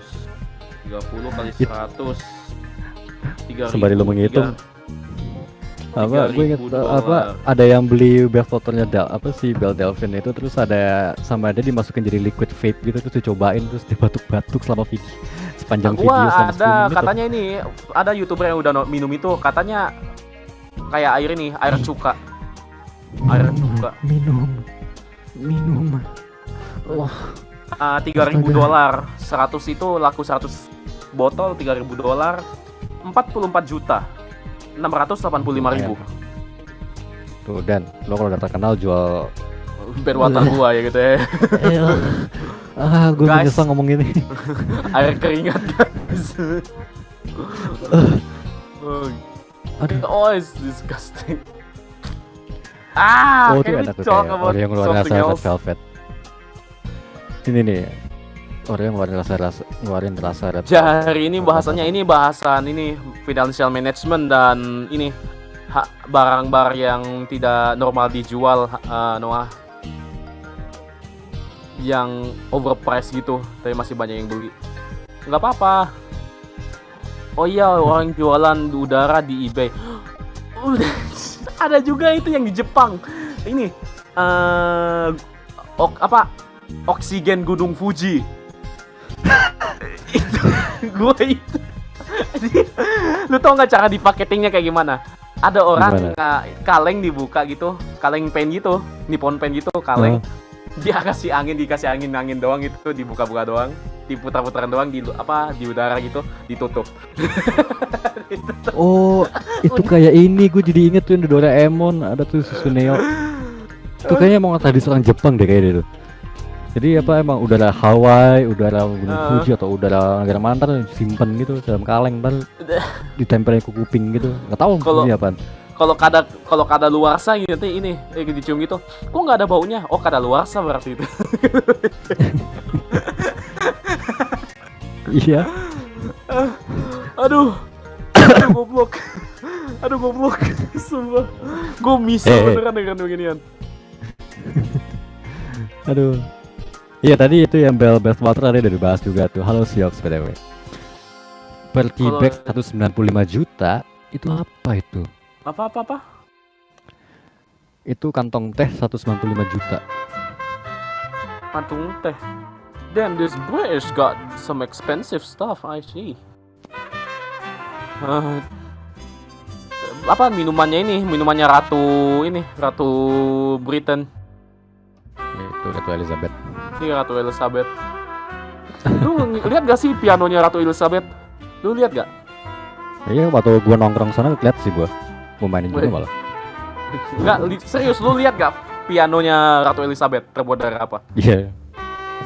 30 kali 100. 3.000. Sembari lo menghitung. Gue inget $3.000. ada yang beli bath waternya Belle Delphine itu, terus ada sama dia dimasukin jadi liquid vape gitu, terus dicobain, terus dia batuk-batuk selama video sepanjang video selama 10 ada menit. katanya ini ada YouTuber yang udah minum itu, katanya kayak air ini, air cuka. Air cuka. Minum. Wah, $3.000. 100 itu laku 100 botol, $3.000. 44 juta. 685.000. tuh Dan, lo kalau udah terkenal jual Band water gua ya gitu ya. gue Guys. menyesal ngomong gini. Air keringat guys. Aduh. Oh, it's disgusting. Oh, itu can we enak tuh talk kayak about Oreo yang ngeluarin something rasa red else? velvet. Ini nih, Oreo yang ngeluarin rasa red velvet. Hari ini bahasannya ini bahasan ini financial management dan ini barang-barang yang tidak normal dijual, Noah, yang overpriced gitu, tapi masih banyak yang beli. Nggak apa-apa. Oh iya, orang jualan udara di eBay. Ada juga itu yang di Jepang. Ini oksigen Gunung Fuji. Gue itu. Lu tau nggak cara dipaketingnya kayak gimana? Ada orang Gimana? kaleng dibuka gitu, kaleng pen gitu, Nippon pen gitu, kaleng. Dia kasih angin, dikasih angin doang itu, dibuka-buka doang, diputar-putaran doang di udara gitu, ditutup. Oh, itu kayak ini, gue jadi inget tuh yang di Doraemon ada tuh susu Neo. Itu kayaknya emang tradisi orang Jepang deh kayaknya itu. Jadi apa emang udara Hawaii, udara Gunung Fuji atau udara negara mana ntar simpen gitu dalam kaleng, ntar ditempelin ke kuping gitu. Nggak tahu Kalau- fungsinya apaan. Kalau kadaluarsa gitu ini dicium gitu, kok nggak ada baunya? Oh, kadaluarsa berarti itu. Iya. Aduh goblok. Aduh goblok. Sumpah. Gue miso beneran dengan beginian. Aduh. Iya tadi itu yang Bell Water ada udah dibahas juga tuh. Halo Siox PTW. Per T-Bag 195 juta itu apa itu? Apa? Itu kantong teh 195 juta. Kantung teh. Damn, this British got some expensive stuff, I see. Apa minumannya Ratu Britain. Itu Ratu Elizabeth. Ini Ratu Elizabeth. Lu lihat gak sih pianonya Ratu Elizabeth? Lu lihat gak? Iya, waktu gua nongkrong sana lihat sih gua. Mau mainin juga malah. Enggak, serius lu lihat gak pianonya Ratu Elizabeth terbuat dari apa? Iya.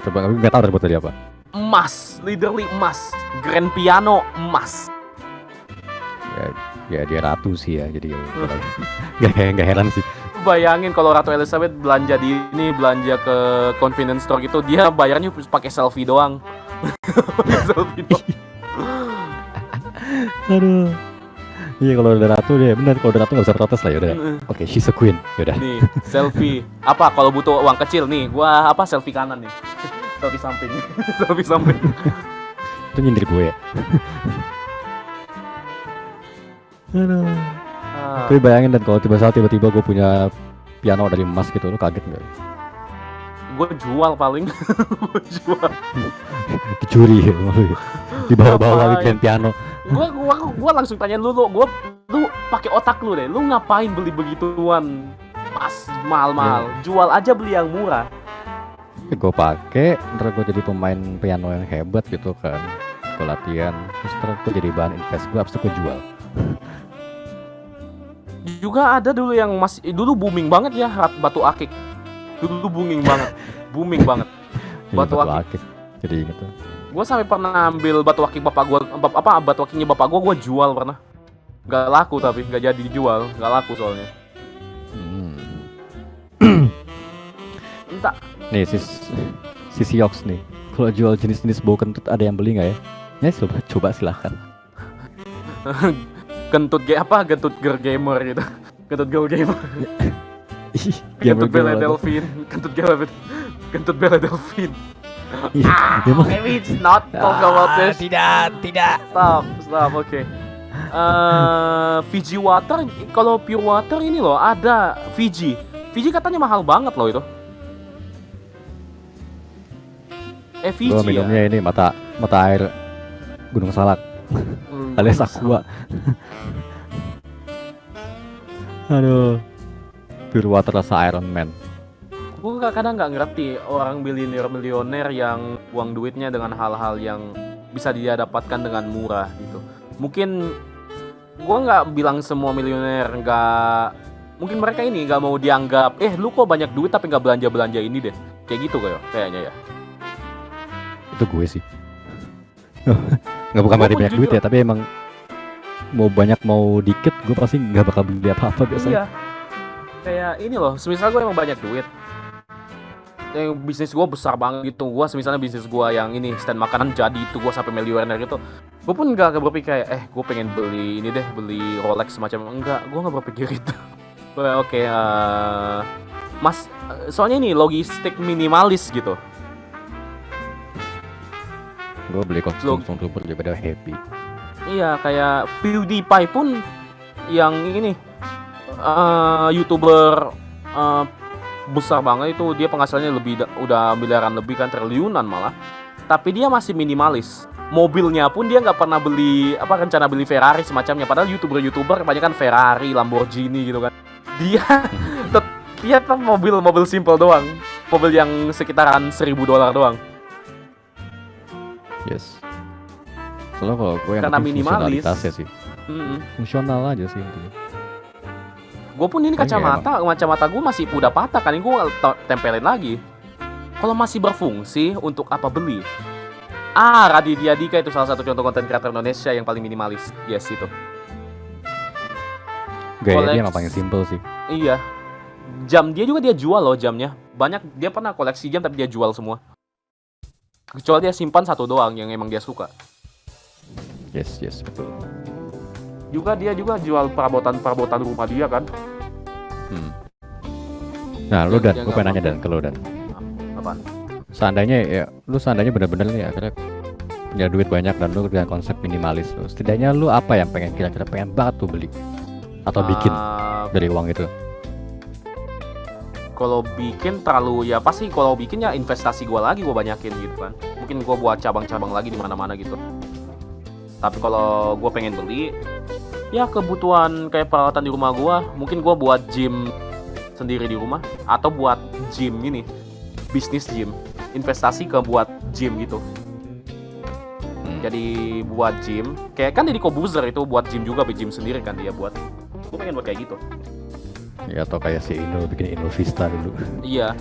Coba nggak tahu terbuat dari apa. Emas, literally emas. Grand piano emas. Ya dia ratu sih ya, jadi nggak heran sih. Bayangin kalau Ratu Elizabeth belanja ke convenience store gitu, dia bayarnya pakai selfie doang. Selfie doang. Aduh. Iya kalau udah ratu deh, benar kalau udah ratu nggak usah protes lah ya udah. Oke, she's a queen, yaudah. Nih, selfie. Apa kalau butuh uang kecil nih, gua selfie kanan nih. Selfie samping. Selfie samping. Itu nyindir gue ya. Aduh. Tapi bayangin dan kalau tiba-tiba gue punya piano dari emas gitu, lu kaget nggak? Gue jual paling. Gue jual. Dicuri ya, dibawa-bawa lagi piano. Gua langsung tanya lu pakai otak lu deh. Lu ngapain beli begituan? Pas mahal-mahal. Jual aja, beli yang murah. Gue pakai, ntar gue jadi pemain piano yang hebat gitu kan. Gue latihan, terus ntar gue jadi bahan invest gue, abis itu gue jual. Juga ada dulu yang dulu booming banget ya, batu akik. Dulu booming banget. Batu akik. Jadi inget tuh. Gue sampai pernah ambil batu akik bapak gue, batu akiknya bapak gue jual pernah. Gak laku tapi, gak jadi dijual, gak laku soalnya. Entah. Nih si Siox nih, kalau jual jenis-jenis bau kentut ada yang beli nggak ya? Ya coba silahkan. Kentut girl gamer gitu. Kentut girl gamer. Kentut Bella Delphine. Kentut Bella Delphine. Maybe it's not talk about this. Tidak. Stop, oke. Fiji water, kalau pure water ini loh ada Fiji katanya mahal banget loh itu. Fiji Gue minumnya ini mata air Gunung Salak alias Aqua. Aduh, pure water rasa Iron Man. Gue kadang nggak ngerti orang milioner yang buang duitnya dengan hal-hal yang bisa dia dapatkan dengan murah gitu. Mungkin gue nggak bilang semua milioner nggak, mungkin mereka ini nggak mau dianggap lu kok banyak duit tapi nggak belanja ini deh, kayak gitu kayaknya ya. Itu gue sih. Nggak bukan berarti banyak duit ya, tapi emang mau banyak mau dikit gue pasti nggak bakal beli apa-apa biasanya. Iya, kayak ini loh, semisal gue emang banyak duit, yang bisnis gue besar banget gitu, misalnya bisnis gue yang ini stand makanan jadi itu gue sampai miliuner gitu, gue pun nggak berpikir kayak gue pengen beli ini deh, beli Rolex semacam, enggak, gue nggak berpikir itu. Oke, mas, soalnya ini logistik minimalis gitu. Gue beli kostum super daripada happy. Iya, kayak PewDiePie pun yang ini YouTuber besar banget itu, dia penghasilannya udah miliaran lebih kan, triliunan malah. Tapi dia masih minimalis. mobilnya pun dia nggak pernah beli rencana beli Ferrari semacamnya, padahal youtuber kebanyakan Ferrari, Lamborghini gitu kan. Dia dia tetap mobil simple doang, mobil yang sekitaran $1.000 doang. Yes. Soalnya kalau gue yang Karena penting minimalis. fungsionalitasnya sih, fungsional aja sih intinya. Gue pun ini kacamata gue masih udah patah kan, ini gue tempelin lagi. Kalau masih berfungsi, untuk apa beli? Raditya Dika itu salah satu contoh konten kreator Indonesia yang paling minimalis. Yes, itu. Gaya dia emang paling simple sih. Iya. Jam dia juga dia jual loh jamnya. Banyak dia pernah koleksi jam tapi dia jual semua. Kecuali dia simpan satu doang yang emang dia suka. Yes, betul. Dia juga jual perabotan rumah dia kan. Nah, lu Dan, gue pengen nanya Dan ke lu Dan. Apa? Seandainya bener-bener nih akhirnya punya duit banyak dan lu dengan konsep minimalis lu, setidaknya lu apa yang kira-kira pengen banget tuh beli atau bikin dari uang itu? Kalau bikin terlalu ya pasti kalau bikin ya investasi gue lagi gue banyakin gitu kan. Mungkin gue buat cabang-cabang lagi di mana-mana gitu. Tapi kalau gue pengen beli ya kebutuhan kayak peralatan di rumah gue, mungkin gue buat gym sendiri di rumah atau buat gym ini, bisnis gym, investasi ke buat gym gitu. Jadi buat gym, kayak kan Deddy Kobuzer itu buat gym juga, gym sendiri kan dia buat. Gue pengen buat kayak gitu. Ya atau kayak si Indo bikin Innovista dulu. Iya.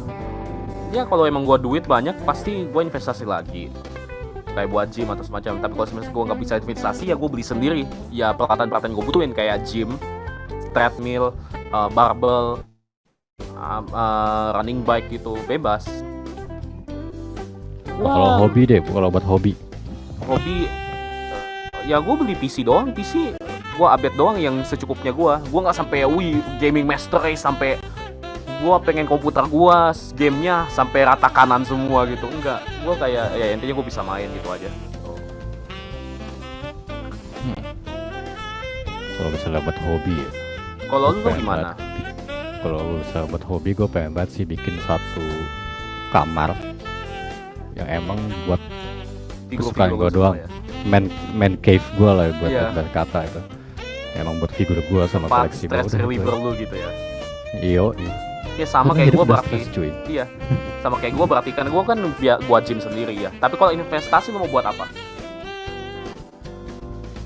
Ya kalau emang gue duit banyak pasti gue investasi lagi. Kayak buat gym atau semacam. Tapi kalau misalnya gue nggak bisa investasi ya gue beli sendiri. Ya peralatan gue butuhin kayak gym, treadmill, barbell, running bike gitu bebas. Kalau hobi deh, kalau buat hobi. Hobi, ya gue beli PC doang. PC gue update doang yang secukupnya gue nggak sampai gaming master race sampai gue pengen komputer gue gamenya sampai rata kanan semua gitu, enggak. Gue kayak ya intinya gue bisa main gitu aja. Kalau misalnya buat hobi ya, kalau lu gimana? Kalau misalnya buat hobi gue pengen banget sih bikin satu kamar yang emang buat kesukaan gue doang ya? man cave gue lah buat berkata itu. Emang buat figur gue sama koleksi gue. Stress reliever lu gitu ya. Iyo. Ya sama kayak gue berarti. Iya. Sama kayak gue berarti kan gue kan buat gym sendiri ya. Tapi kalau investasi lu mau buat apa?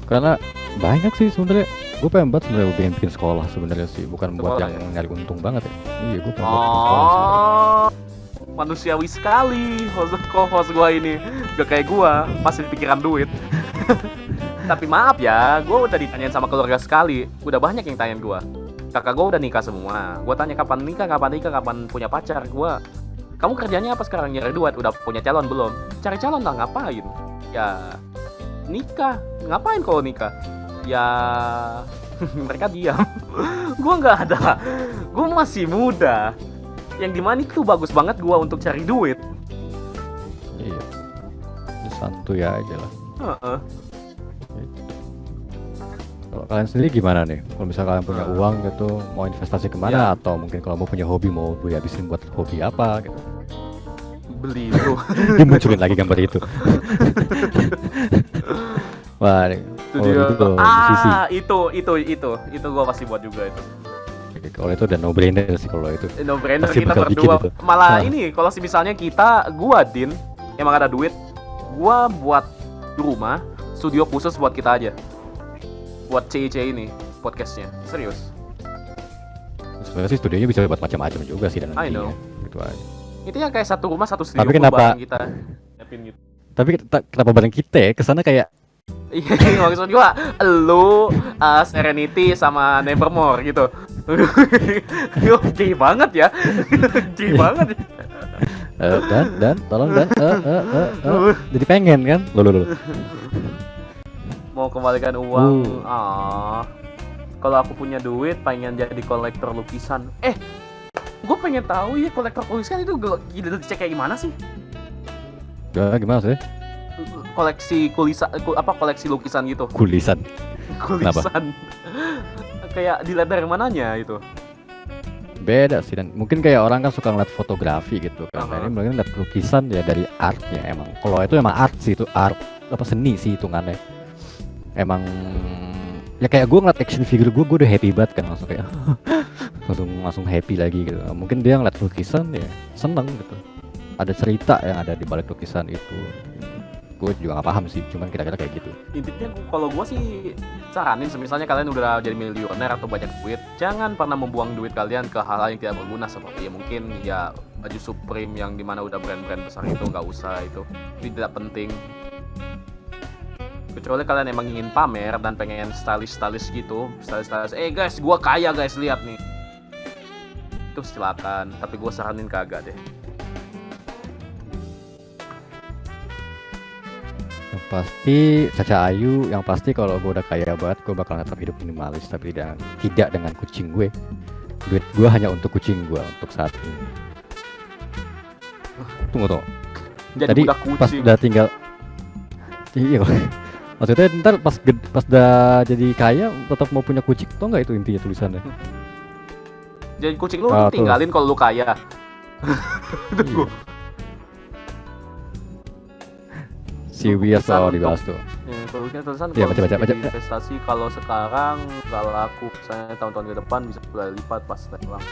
Karena banyak sih sebenarnya. Gue pengen banget sebenarnya bikin sekolah sebenarnya sih, bukan buat yang nyari untung banget ya. Iya, gue pengen bikin sekolah sebenarnya. Manusiawi sekali host gue ini. Gak kayak gue, pasti pikiran duit. Tapi maaf ya, gue udah ditanyain sama keluarga sekali. Udah banyak yang tanyain gue. Kakak gue udah nikah semua. Gue tanya kapan nikah, kapan punya pacar. Kamu kerjanya apa sekarang? Nyari duit. Udah punya calon belum? Cari calon lah, ngapain? Ya nikah. Ngapain kalau nikah? Ya mereka diam. Gue nggak ada. Gue masih muda. Yang dimana itu bagus banget gue untuk cari duit. Iya. Santuy aja lah. Kalau kalian sendiri gimana nih? Kalau misalnya kalian punya uang gitu, mau investasi kemana? Atau mungkin kalau mau punya hobi, mau habisin buat hobi apa gitu? Beli itu. Dimunculin lagi gambar itu. Wah, itu gue pasti buat juga itu. Kalau itu udah no brainer sih kalau itu. No brainer kita berdua. Malah ini kalau misalnya gua Din emang ada duit, gua buat di rumah studio khusus buat kita aja. Buat CIC ini podcastnya. Serius. Sebenarnya sih studionya bisa buat macam-macam juga sih dan I know. Gitu aja. Itu yang kayak satu rumah satu studio. Tapi kenapa kita gitu. Tapi kenapa bareng kita ya? Kesana kayak iya, maksud gua lu Serenity sama Nevermore gitu. Gay banget ya. Gay banget ya. Dan tolong Dan jadi pengen kan lo mau kembalikan uang. Kalau aku punya duit pengen jadi kolektor lukisan. Gue pengen tahu ya kolektor lukisan itu cek kayak gimana sih? Gimana sih? Koleksi koleksi lukisan gitu. Kulisan. Kayak dilihat dari mananya itu? Beda sih, dan mungkin kayak orang kan suka ngeliat fotografi gitu kan. Ini mungkin ngeliat lukisan ya dari artnya emang. Kalau itu emang art sih, itu art. apa seni sih hitungannya. Emang ya kayak gue ngeliat action figure gue udah happy banget kan, langsung kayak langsung happy lagi gitu. Mungkin dia ngeliat lukisan ya seneng gitu. Ada cerita yang ada di balik lukisan itu. Gue juga nggak paham sih, cuman kira-kira kayak gitu. Intinya kalau gue sih saranin, misalnya kalian udah jadi miliuner atau banyak duit, jangan pernah membuang duit kalian ke hal-hal yang tidak berguna, seperti ya mungkin ya baju Supreme yang dimana udah brand-brand besar itu nggak usah, itu tidak penting. Kecuali kalian emang ingin pamer dan pengen stylish gitu, stylish, guys, gua kaya guys, lihat nih, itu silakan, tapi gua saranin kagak deh. Yang pasti Caca Ayu, yang pasti kalau gue udah kaya banget, gue bakal tetap hidup minimalis, tapi tidak dengan kucing gue. Duit gue hanya untuk kucing gue untuk saat ini. Tunggu. Jadi Tadi budak pas kucing. udah tinggal, iya maksudnya ntar pas udah jadi kaya tetap mau punya kucing, tau nggak itu intinya tulisannya? Jadi kucing lu Ah, tinggalin kalau lu kaya. Iya. Si Wias Lukisan tuh dibahas tuh. Ya, kalau kita tulisan Iya, kalau baca. jadi investasi kalau sekarang nggak laku, misalnya tahun-tahun ke depan bisa berkali lipat pas naik uang.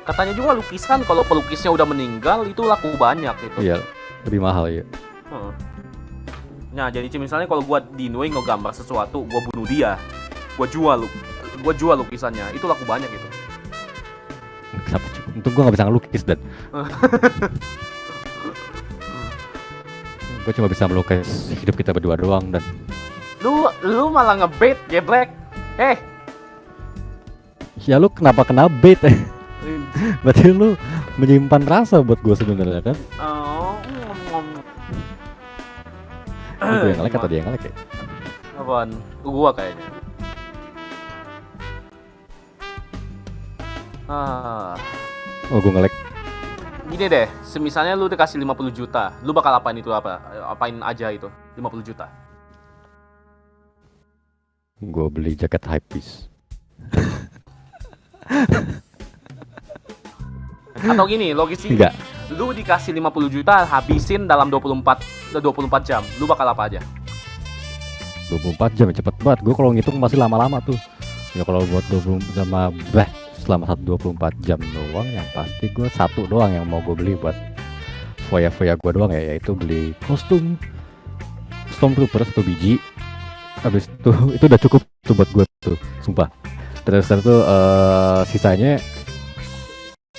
Katanya juga lukisan kalau pelukisnya udah meninggal itu laku banyak gitu. Iya, lebih mahal ya. Nah, jadi misalnya kalau gua di Inway ngegambar sesuatu, gua bunuh dia, gua jual lukisannya, itu laku banyak gitu. Kenapa? Untuk gue nggak bisa ngelukis dan gue cuma bisa melukis hidup kita berdua doang dan Lu malah ngebait, geblek. ya lu kenapa kena bait ya? Berarti lu menyimpan rasa buat gue sebenarnya kan? Gue yang ngelek atau dia yang ngelek ya? Apaan? Gua kayaknya. Oh gue ngelek. Gini deh, misalnya lu dikasih 50 juta, lu bakal apain itu apain aja itu 50 juta? Gue beli jaket Hypebeast. Atau gini, logis sih. Enggak. Lu dikasih 50 juta, habisin dalam 24 jam. Lu bakal apa aja? 24 jam cepet banget. Gue kalau ngitung masih lama-lama tuh. Ya kalau buat 20 sama selama 24 jam doang, yang pasti gue satu doang yang mau gue beli buat foya-foya gue doang ya, yaitu beli kostum Stormtrooper 1 biji. Habis itu udah cukup tuh buat gue tuh, sumpah. Terus tuh sisanya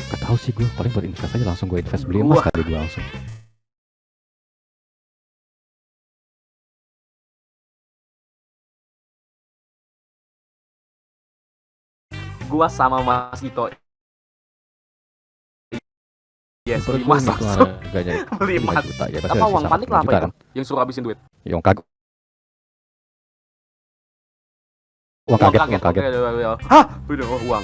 gak tahu sih, gue paling buat invest aja, langsung gue invest beli emas kali gue langsung. Gua sama Mas Ito. Yes, beli Menurut emas gue itu langsung. harganya Beli 5 emas. juta ya, pasti Apa ada uang sisa panik lah 5 apa juta itu? kan. Yang suruh habisin duit. Yang kaget. Uang kaget. Hah? Udah uang.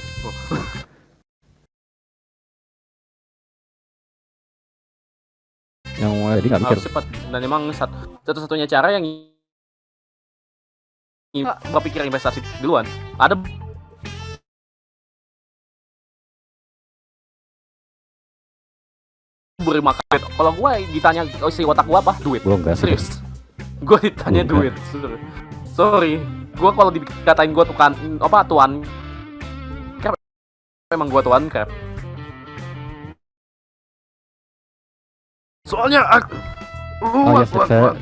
Yang jadi nggak mikir. Harus cepat. Dan emang satu-satunya cara yang nggak pikir investasi duluan. Ada beri makan. Kalau gue ditanya isi otak gue apa? Duit. Gue enggak sih. Serius. Gue ditanya duit. Sorry. Gue kalau dikatain gue tuan crap, memang gue tuan crap. Soalnya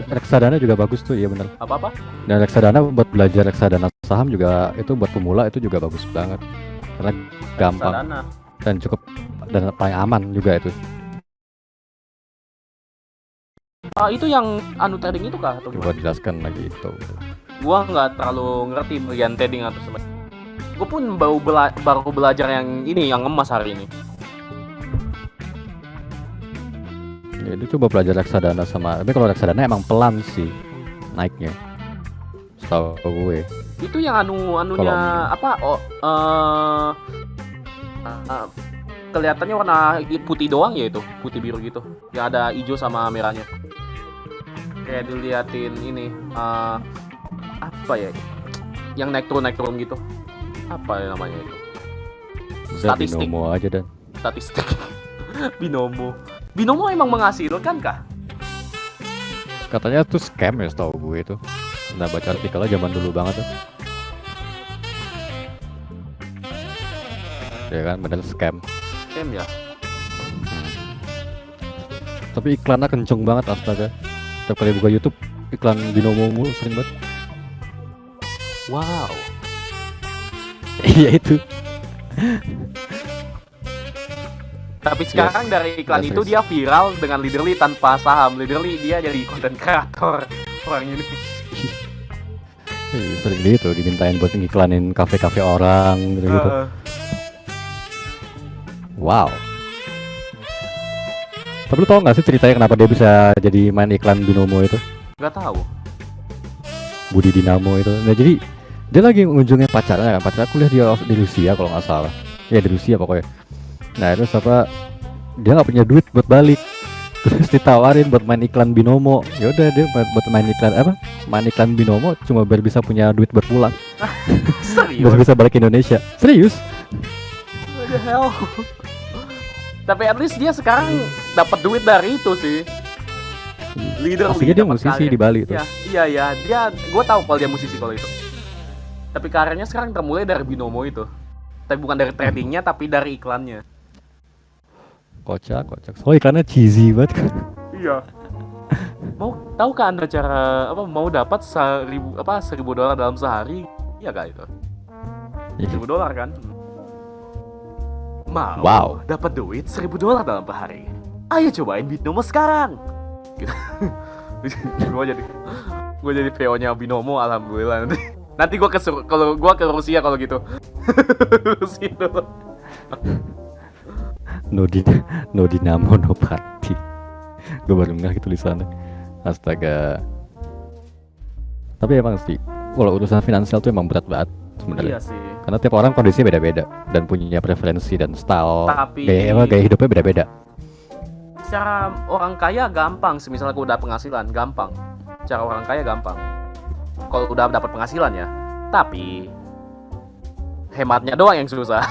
reksadana juga bagus tuh, iya bener. Apa? Dan reksadana buat belajar reksadana saham juga, itu buat pemula itu juga bagus banget. Karena gampang reksadana. Dan cukup dan paling aman juga itu. Itu yang trading itu kah? Atau Coba jelaskan lagi itu. Gua nggak terlalu ngerti bagian trading atau semacam. Gue pun baru belajar yang ini, yang emas hari ini. Ya, itu coba belajar reksadana sama. Tapi kalau reksadana emang pelan sih naiknya, setahu gue. Itu yang anunya apa? Kelihatannya warna putih doang ya, itu putih biru gitu. Yang ada hijau sama merahnya. Kayak diliatin ini apa ya? Yang naik turun gitu. Apa ya namanya itu? Statistik. Binomo aja dan. Statistik. Binomo emang menghasilkan kah? Katanya tuh scam ya, setahu gue itu. Nah, baca artikelnya zaman dulu banget tuh. Ya kan, bener scam. Scam ya. Tapi iklannya kenceng banget astaga. Setiap kali buka YouTube iklan binomo mulu, sering banget. Wow. Iya itu. Tapi sekarang dari iklan Yes, itu yes. dia viral dengan literally tanpa saham. Literally dia jadi content creator orang ini. Iya, sering gitu dimintain buat ngiklanin kafe-kafe orang gitu. Heeh. Wow. Tapi lu tau gak sih ceritanya kenapa dia bisa jadi main iklan binomo itu? Nggak tahu. Budi Dinamo itu. Nah jadi dia lagi mengunjungi pacarnya kan, pacarnya kuliah di Rusia kalau nggak salah. Ya di Rusia pokoknya. Nah terus apa? Dia nggak punya duit buat balik. Terus ditawarin buat main iklan binomo. Ya udah dia buat main iklan apa? Main iklan binomo cuma biar bisa punya duit buat pulang. Serius? Biar bisa balik ke Indonesia. Serius? What the hell? Tapi at least dia sekarang dapat duit dari itu sih. Literally Aslinya dia dapat musisi karir. di Bali tuh. Iya, dia gue tahu kalau dia musisi kalau itu. Tapi karirnya sekarang termulai dari binomo itu. Tapi bukan dari tradingnya, tapi dari iklannya. Kocak. Soalnya iklannya cheesy banget kan. Iya. Mau tahu kan Anda cara apa mau dapat $1,000 dalam sehari? Iya kak itu. $1,000 kan? Mau Wow. dapat duit $1,000 dalam per hari? Ayo cobain binomo sekarang. Gitu. gue jadi PO-nya binomo, alhamdulillah. Nanti gue kalau gue ke Rusia kalau gitu. Rusia dulu. No Dinamo no party. Gue baru ngeh gitu tulisannya. Astaga. Tapi emang sih kalau urusan finansial tuh emang berat banget sebenarnya. Iya sih. Karena tiap orang kondisinya beda-beda dan punya preferensi dan style Tapi gaya hidupnya beda-beda. cara orang kaya gampang, misalnya gue udah penghasilan gampang. Cara orang kaya gampang. Kalau udah dapat penghasilan ya. Tapi hematnya doang yang susah.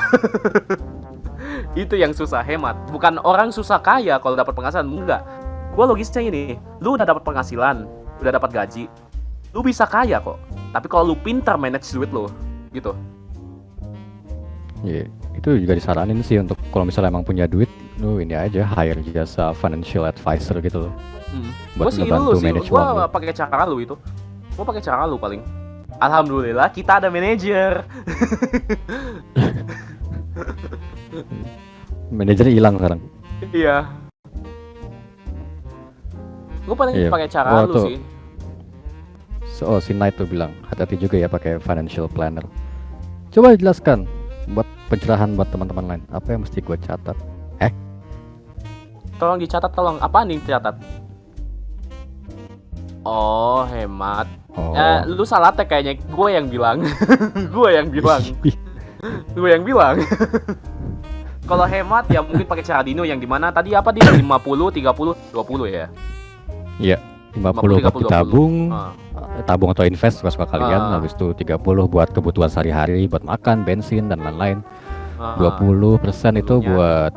Itu yang susah, hemat. Bukan orang susah kaya kalau dapat penghasilan, enggak. Gue logisnya ini, lu udah dapat penghasilan, udah dapat gaji, lu bisa kaya kok. Tapi kalau lu pintar manage duit lu, gitu. Iya, itu juga disaranin sih untuk kalau misalnya emang punya duit, lu ini aja hire jasa financial advisor gitu loh. Gue Buat sih ngebantu lu sih, manage gue uang lu. pakai cara lu itu. Gue pakai cara lu paling. Alhamdulillah kita ada manajer. Manajernya hilang sekarang. Iya. Gue paling Iya. pakai cara lu tuh. sih. Si Knight tuh bilang hati-hati juga ya pakai financial planner. Coba jelaskan buat pencerahan buat teman-teman lain. Apa yang mesti gue catat? Tolong dicatat, tolong. Apaan nih dicatat? Oh, hemat. Oh. Lu salah tag kayaknya. Gue yang bilang. Gue yang bilang. Gue yang bilang. Kalau hemat ya mungkin pakai cara Dino yang dimana tadi apa dia 50, 30, 20 ya? Iya, 50 buat 30, 20. tabung, Ah. tabung atau invest suka-suka kalian. Ah. Habis itu 30 buat kebutuhan sehari-hari, buat makan, bensin dan lain-lain. Ah. 20% itu Dulunya. buat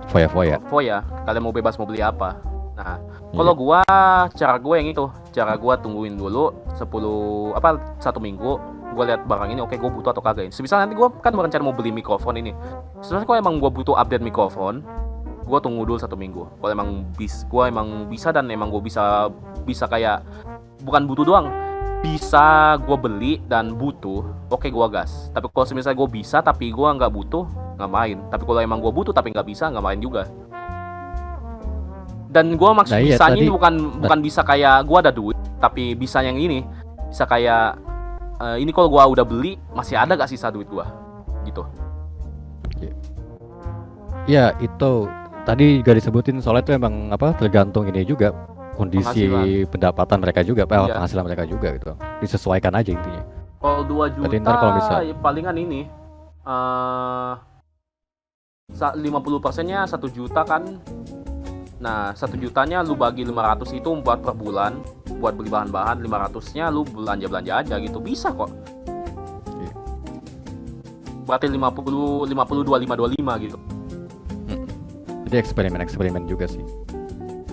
foya-foya. Ya, kalian mau bebas mau beli apa? Nah, kalau gua cara gue yang itu, cara gua tungguin dulu 1 minggu, gua lihat barang ini oke gua butuh atau kagak. Semisal nanti gua kan berencana mau beli mikrofon ini. Sebenarnya kalau emang gua butuh update mikrofon, gua tunggu dulu 1 minggu. Kalau emang gua emang bisa dan emang gua bisa kayak bukan butuh doang, bisa gua beli dan butuh, oke gua gas. Tapi kalau misalnya gua bisa tapi gua nggak butuh, nggak main. Tapi kalau emang gua butuh tapi nggak bisa, nggak main juga. Dan gua maksud Nah, iya, bisanya ini tadi- bukan bisa kayak gua ada duit, tapi bisa yang ini, bisa kayak ini kalau gua udah beli masih ada gak sisa duit gua, gitu. Ya itu tadi gak disebutin soalnya itu emang apa tergantung ini juga kondisi pendapatan mereka juga, Iya. penghasilan mereka juga gitu. Disesuaikan aja intinya. Kalau 2 juta, Berarti ntar kalau misal- ya palingan ini 50%-nya 1 juta kan. Nah, 1 jutanya lu bagi 500 itu buat per bulan, buat beli bahan-bahan, 500-nya lu belanja-belanja aja gitu. Bisa kok. Iya. Berarti 52, 525 gitu. Jadi eksperimen juga sih.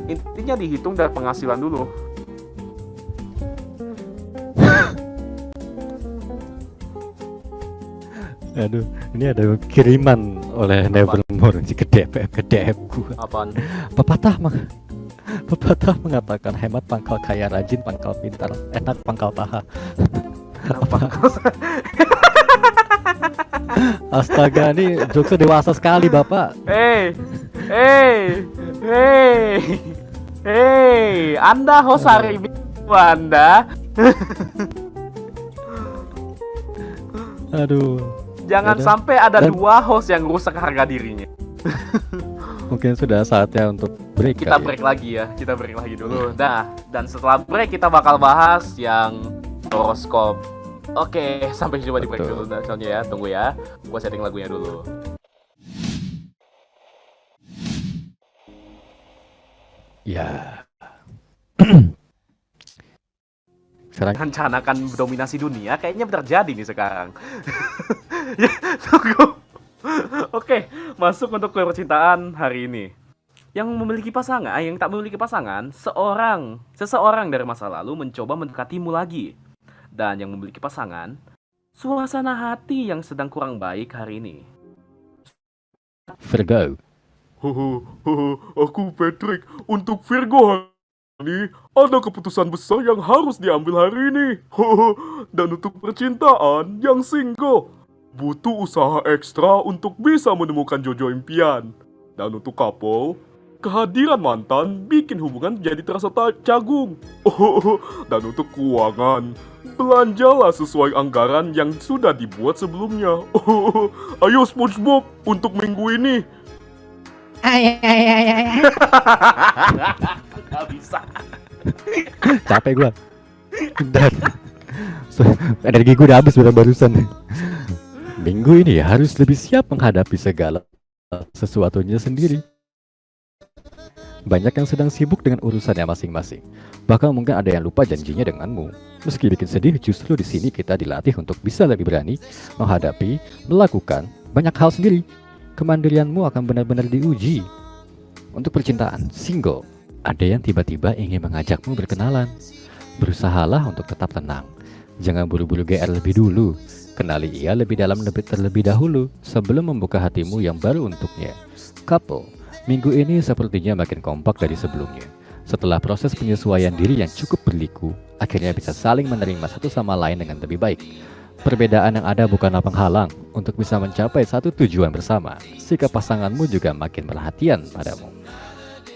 Intinya dihitung dari penghasilan dulu. Aduh, ini ada kiriman oleh Nevermore ke DM gua. Apaan? Pepatah pepatah mengatakan hemat pangkal kaya rajin pangkal pintar enak pangkal paha. Astaga, ini jokesnya dewasa sekali bapak. Hey, hey, hey, hey, Anda host hari ini, Anda. Aduh, Jangan Yaudah. sampai ada Dan- dua host yang rusak harga dirinya. mungkin sudah saatnya untuk break. Kita kali ya. break lagi ya, kita break lagi dulu. Nah, dan setelah break kita bakal bahas yang horoskop. Oke, sampai jumpa di break Betul. dulu. Soalnya ya, tunggu ya. Gua setting lagunya dulu. Ya. Sekarang Rencanakan dominasi dunia kayaknya terjadi nih sekarang. Ya, tunggu. Oke, masuk untuk percintaan hari ini. Yang memiliki pasangan, yang tak memiliki pasangan, seseorang dari masa lalu mencoba mendekatimu lagi. Dan yang memiliki pasangan, suasana hati yang sedang kurang baik hari ini. Virgo. Aku Patrick. Untuk Virgo hari ini, ada keputusan besar yang harus diambil hari ini. Dan untuk percintaan yang single, butuh usaha ekstra untuk bisa menemukan jodoh impian. Dan untuk couple, kehadiran mantan bikin hubungan jadi terasa jagung. Dan untuk keuangan, belanjalah sesuai anggaran yang sudah dibuat sebelumnya. Ayo SpongeBob untuk minggu ini. Gak bisa. Capek gua. Dan energi gua udah habis barusan. Minggu ini harus lebih siap menghadapi segala sesuatunya sendiri. Banyak yang sedang sibuk dengan urusannya masing-masing. Bahkan mungkin ada yang lupa janjinya denganmu. Meski bikin sedih, justru di sini kita dilatih untuk bisa lebih berani menghadapi, melakukan banyak hal sendiri. Kemandirianmu akan benar-benar diuji. Untuk percintaan, single, ada yang tiba-tiba ingin mengajakmu berkenalan. Berusahalah untuk tetap tenang. Jangan buru-buru GR lebih dulu. Kenali ia lebih dalam terlebih dahulu sebelum membuka hatimu yang baru untuknya. Couple, minggu ini sepertinya makin kompak dari sebelumnya. Setelah proses penyesuaian diri yang cukup berliku, akhirnya bisa saling menerima satu sama lain dengan lebih baik. Perbedaan yang ada bukanlah penghalang untuk bisa mencapai satu tujuan bersama. Sikap pasanganmu juga makin perhatian padamu.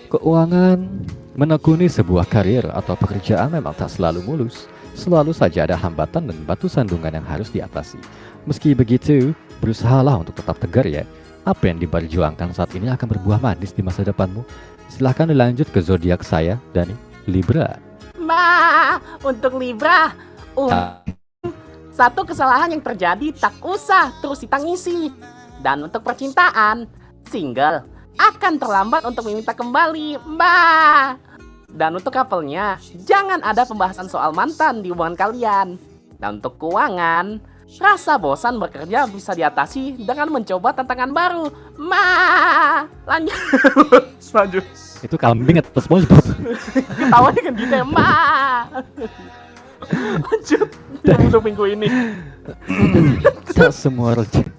Keuangan, menekuni sebuah karir atau pekerjaan memang tak selalu mulus. Selalu saja ada hambatan dan batu sandungan yang harus diatasi. Meski begitu, berusahalah untuk tetap tegar ya. Apa yang diperjuangkan saat ini akan berbuah manis di masa depanmu. Silahkan dilanjut ke zodiak saya, Dani. Libra. Untuk Libra, Ah, satu kesalahan yang terjadi tak usah terus ditangisi. Dan untuk percintaan, single akan terlambat untuk meminta kembali, Dan untuk couple-nya, jangan ada pembahasan soal mantan di hubungan kalian. Dan untuk keuangan, rasa bosan bekerja bisa diatasi dengan mencoba tantangan baru, Lanjut. Lanjut. itu kambing atau SpongeBob? Ketawanya kan gitu ya, Lanjut. Untuk minggu ini. Tak semua rencana.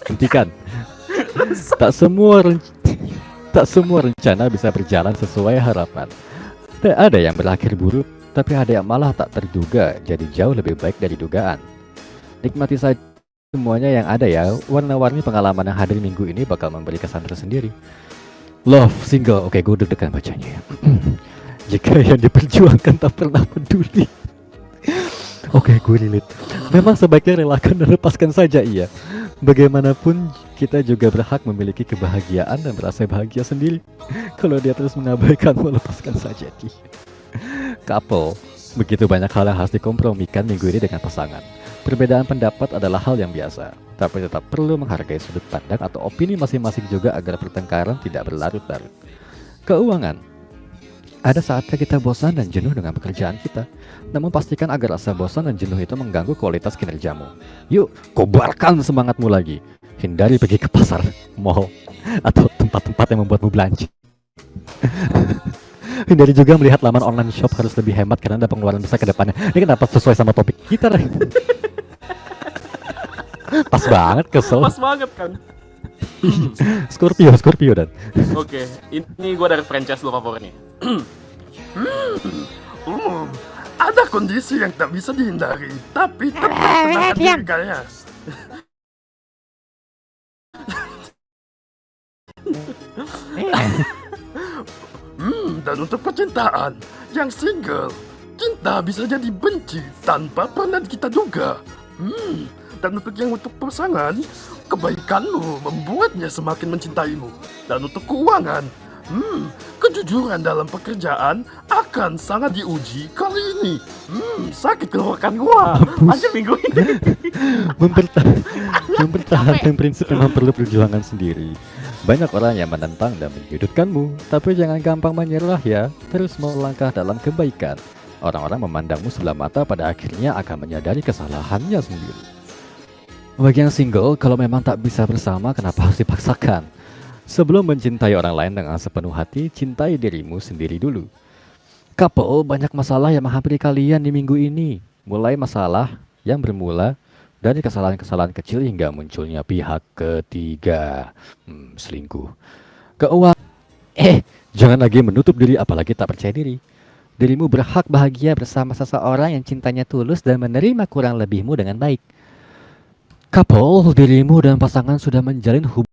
Hentikan. Tak semua rencana bisa berjalan sesuai harapan. Ada yang berakhir buruk, tapi ada yang malah tak terduga jadi jauh lebih baik dari dugaan. Nikmati saja semuanya yang ada ya. Warna-warni pengalaman yang hadir minggu ini bakal memberi kesan tersendiri. Love, single, oke gue deg-degan bacanya ya. Jika yang diperjuangkan tak pernah peduli. Oke, gue relate. Memang sebaiknya relakan dan lepaskan saja iya. Bagaimanapun kita juga berhak memiliki kebahagiaan dan merasa bahagia sendiri. Kalau dia terus mengabaikanmu, lepaskan saja dia. Couple, begitu banyak hal yang harus dikompromikan minggu ini dengan pasangan. Perbedaan pendapat adalah hal yang biasa, tapi tetap perlu menghargai sudut pandang atau opini masing-masing juga agar pertengkaran tidak berlarut-larut. Keuangan, ada saatnya kita bosan dan jenuh dengan pekerjaan kita. Namun pastikan agar rasa bosan dan jenuh itu mengganggu kualitas kinerjamu. Yuk, kobarkan semangatmu lagi. Hindari pergi ke pasar, mall, atau tempat-tempat yang membuatmu belanja. Hindari juga melihat laman online shop harus lebih hemat karena ada pengeluaran besar ke depannya. Ini kenapa sesuai sama topik kita, Ray? Pas banget, kesel. Pas banget kan. Scorpio dan. Oke, ini gue dari franchise lo favoritnya. Ada kondisi yang tak bisa dihindari, tapi tetap tenangkan diri kalian. Dan untuk percintaan yang single, cinta bisa jadi benci tanpa pernah kita duga. Dan untuk pasangan, kebaikanmu membuatnya semakin mencintaimu. Dan untuk keuangan, kejujuran dalam pekerjaan akan sangat diuji kali ini. Sakit keluarkan gua. Aja minggu ini. Mempertahankan prinsip memang perlu perjuangan sendiri. Banyak orang yang menentang dan menyudutkanmu, tapi jangan gampang menyerah ya. Terus melangkah dalam kebaikan. Orang-orang memandangmu sebelah mata, pada akhirnya akan menyadari kesalahannya sendiri. Bagi yang single, kalau memang tak bisa bersama, kenapa harus dipaksakan? Sebelum mencintai orang lain dengan sepenuh hati, cintai dirimu sendiri dulu. Couple, banyak masalah yang menghampiri kalian di minggu ini. Mulai masalah yang bermula dari kesalahan-kesalahan kecil hingga munculnya pihak ketiga. Selingkuh. Keuangan. Jangan lagi menutup diri, apalagi tak percaya diri. Dirimu berhak bahagia bersama seseorang yang cintanya tulus dan menerima kurang lebihmu dengan baik. Couple, dirimu dan pasangan sudah menjalin hubungan